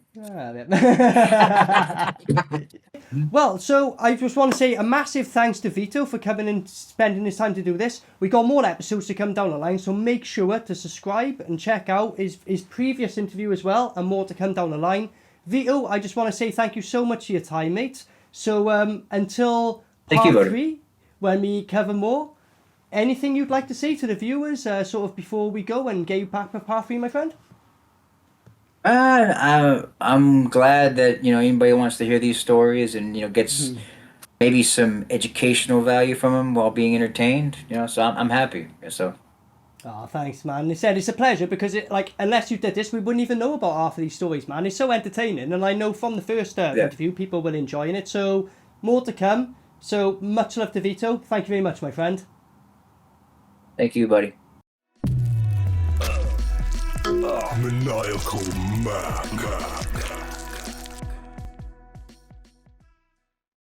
Well, so I just want to say a massive thanks to Vito for coming and spending his time to do this. We got more episodes to come down the line, so make sure to subscribe and check out his previous interview as well, and more to come down the line. Vito, I just want to say thank you so much for your time, mate. So until part 3, when we cover more, anything you'd like to say to the viewers, sort of before we go and get you back for part 3, my friend? I'm glad that anybody wants to hear these stories and gets maybe some educational value from them while being entertained. So I'm happy. So. Oh, thanks, man. They said it's a pleasure because unless you did this, we wouldn't even know about half of these stories, man. It's so entertaining, and I know from the first interview, people will enjoy it. So more to come. So much love to Vito. Thank you very much, my friend. Thank you, buddy. Maniacal Mac.